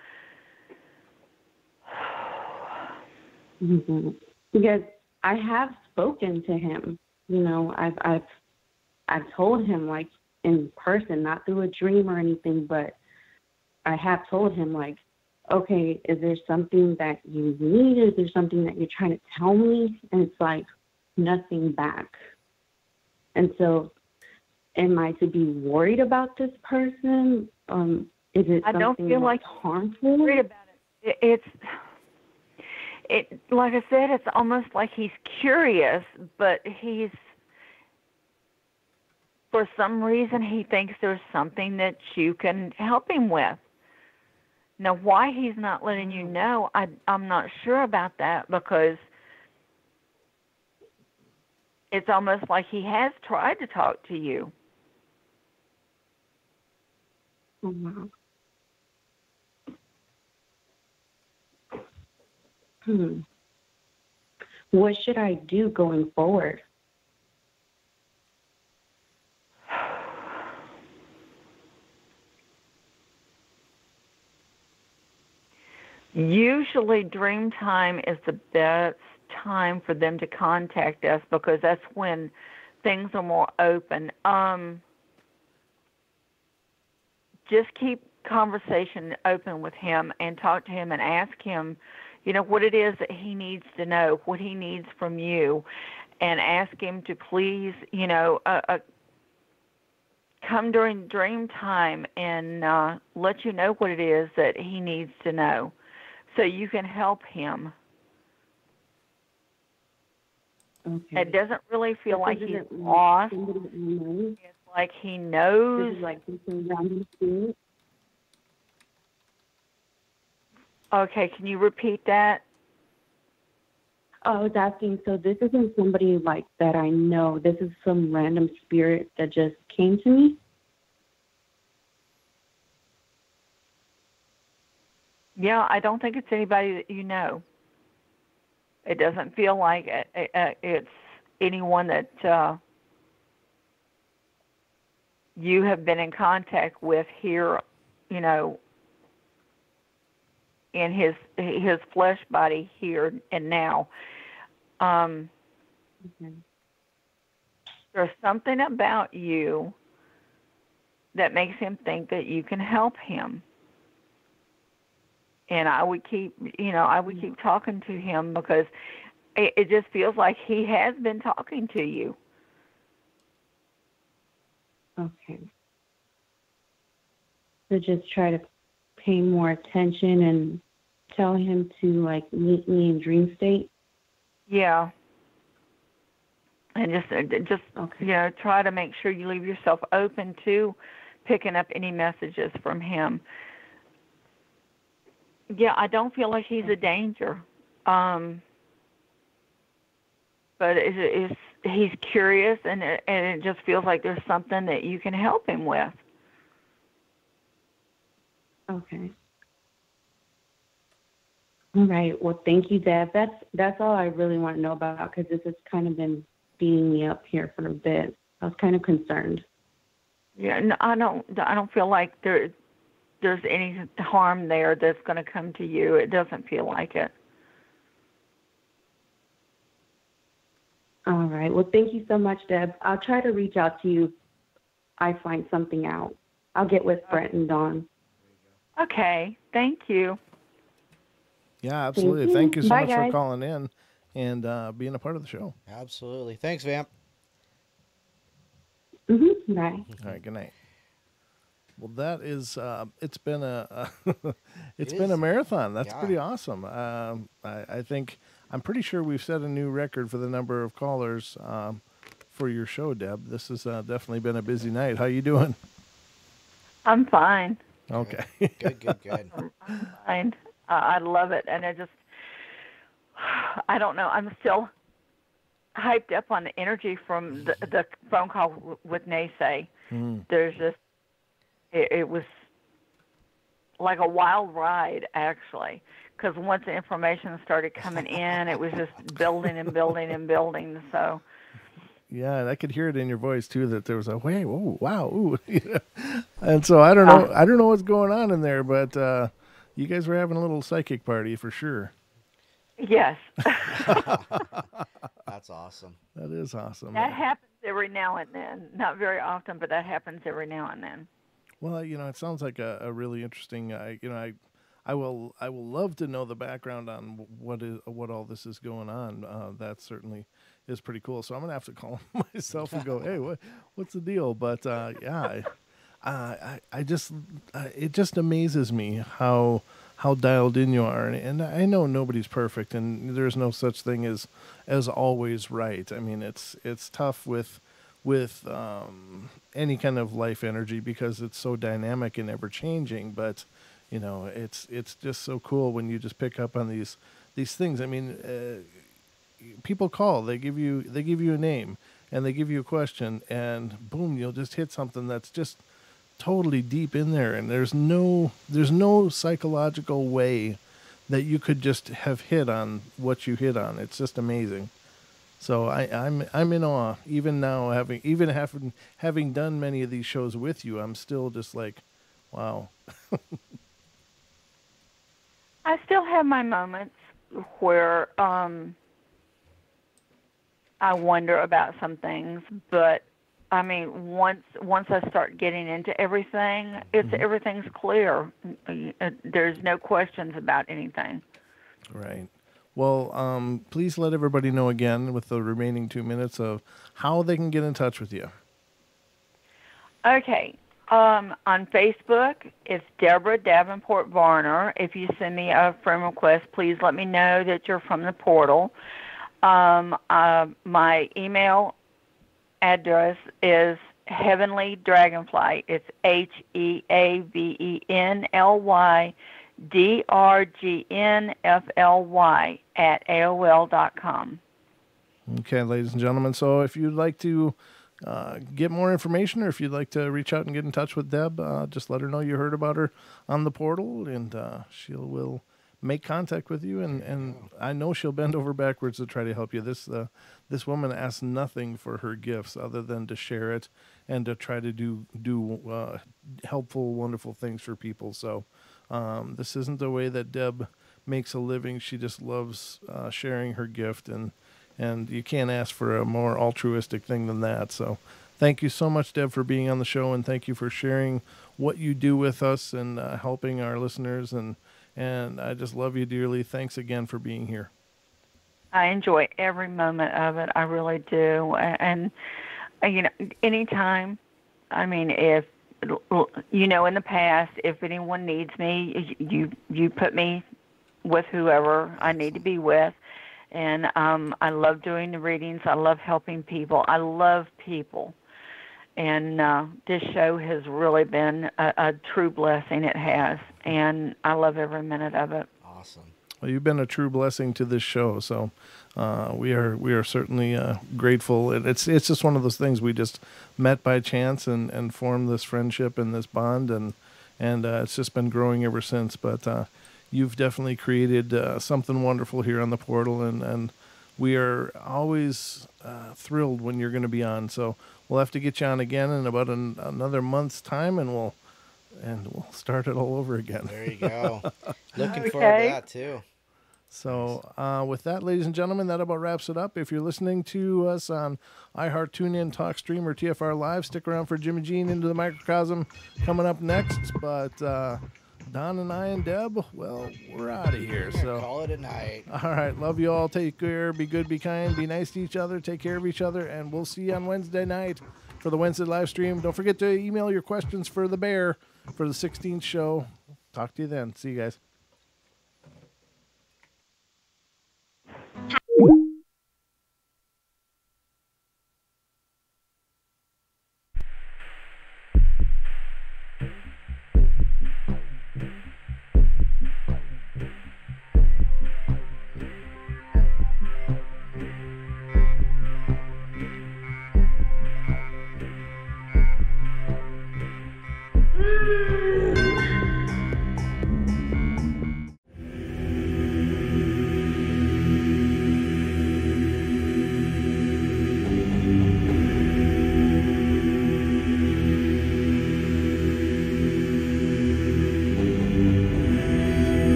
Because I have spoken to him. I've told him like in person, not through a dream or anything, but I have told him like, okay, is there something that you need? Is there something that you're trying to tell me? And it's like nothing back. And so am I to be worried about this person? Is it something I don't feel like harmful? Worried about it. It's like I said, it's almost like he's curious, but for some reason he thinks there's something that you can help him with. Now, why he's not letting you know, I'm not sure about that, because it's almost like he has tried to talk to you. Oh, wow. What should I do going forward? Usually dream time is the best time for them to contact us, because that's when things are more open. Just keep conversation open with him and talk to him and ask him, what it is that he needs to know, what he needs from you, and ask him to please, come during dream time and let you know what it is that he needs to know, so you can help him. Okay. It doesn't really feel like he's lost. It's like he knows. This is like something random spirit. Okay, can you repeat that? I was asking, so this isn't somebody like that I know. This is some random spirit that just came to me? Yeah, I don't think it's anybody that you know. It doesn't feel like it's anyone that you have been in contact with here, in his flesh body here and now. There's something about you that makes him think that you can help him. And I would keep talking to him, because it just feels like he has been talking to you. Okay. So just try to pay more attention and tell him to like meet me in dream state. Yeah. And just okay. Try to make sure you leave yourself open to picking up any messages from him. Yeah, I don't feel like he's a danger. But it's he's curious, and it just feels like there's something that you can help him with. Okay. All right. Well, thank you, Deb. That's all I really want to know about, because this has kind of been beating me up here for a bit. I was kind of concerned. Yeah, no, I don't feel like there's any harm there that's going to come to you. It doesn't feel like it. All right. Well, thank you so much, Deb. I'll try to reach out to you if I find something out. I'll get with Brent and Dawn. Okay. Thank you. Yeah, absolutely. Thank you so Bye, much guys. for calling in and being a part of the show. Absolutely. Thanks, Vamp. Mm-hmm. Bye. All right. Good night. Well, that is. It's been a it's It been is. a marathon. That's Yeah. pretty awesome. I think I'm pretty sure we've set a new record for the number of callers for your show, Deb. This has definitely been a busy night. How you doing? I'm fine. Okay. Good. I'm fine. I love it, and I don't know. I'm still hyped up on the energy from the phone call with Macey. There's just it was like a wild ride, actually, because once the information started coming in, it was just building and building and building. So. Yeah, and I could hear it in your voice too that there was a wait, whoa, wow, ooh. And so I don't know what's going on in there, but you guys were having a little psychic party for sure. Yes. That's awesome. That is awesome. That happens every now and then. Not very often, but that happens every now and then. Well, it sounds like a really interesting. I will love to know the background on what all this is going on. That certainly is pretty cool. So I'm gonna have to call him myself and go, hey, what's the deal? But yeah, I just it just amazes me how dialed in you are, and I know nobody's perfect, and there's no such thing as always right. I mean, it's tough with any kind of life energy because it's so dynamic and ever changing. But it's just so cool when you just pick up on these things. I mean, people call, they give you a name and they give you a question, and boom, you'll just hit something that's just totally deep in there, and there's no psychological way that you could just have hit on what you hit on. It's just amazing. So I'm in awe. Even now, having done many of these shows with you, I'm still just like, wow. I still have my moments where I wonder about some things, but I mean, once I start getting into everything, everything's clear. There's no questions about anything. Right. Well, please let everybody know again with the remaining 2 minutes of how they can get in touch with you. Okay. On Facebook, it's Deborah Davenport Varner. If you send me a friend request, please let me know that you're from the portal. My email address is Heavenly Dragonfly. It's HEAVENLY DRGNFLY@AOL.com. Okay, ladies and gentlemen. So if you'd like to get more information, or if you'd like to reach out and get in touch with Deb, just let her know you heard about her on the portal, and she will make contact with you. And I know she'll bend over backwards to try to help you. This woman asks nothing for her gifts other than to share it and to try to do helpful, wonderful things for people. So this isn't the way that Deb makes a living. She just loves sharing her gift, and you can't ask for a more altruistic thing than that. So thank you so much, Deb, for being on the show, and thank you for sharing what you do with us and helping our listeners. And I just love you dearly. Thanks again for being here. I enjoy every moment of it. I really do. And anytime, I mean, if, in the past, if anyone needs me, you put me with whoever I need to be with. And I love doing the readings. I love helping people. I love people. And this show has really been a true blessing. It has. And I love every minute of it. Awesome. Well, you've been a true blessing to this show, so we are certainly grateful. It's just one of those things, we just met by chance and formed this friendship and this bond, and it's just been growing ever since. But you've definitely created something wonderful here on the portal, and we are always thrilled when you're going to be on. So we'll have to get you on again in about another month's time, and we'll start it all over again. There you go. Looking forward to that too. So with that, ladies and gentlemen, that about wraps it up. If you're listening to us on iHeart, TuneIn, TalkStream, or TFR Live, stick around for Jimmy Jean Into the Microcosm coming up next. But Don and I and Deb, well, we're out of here. So call it a night. All right. Love you all. Take care. Be good. Be kind. Be nice to each other. Take care of each other. And we'll see you on Wednesday night for the Wednesday live stream. Don't forget to email your questions for the bear for the 16th show. Talk to you then. See you guys.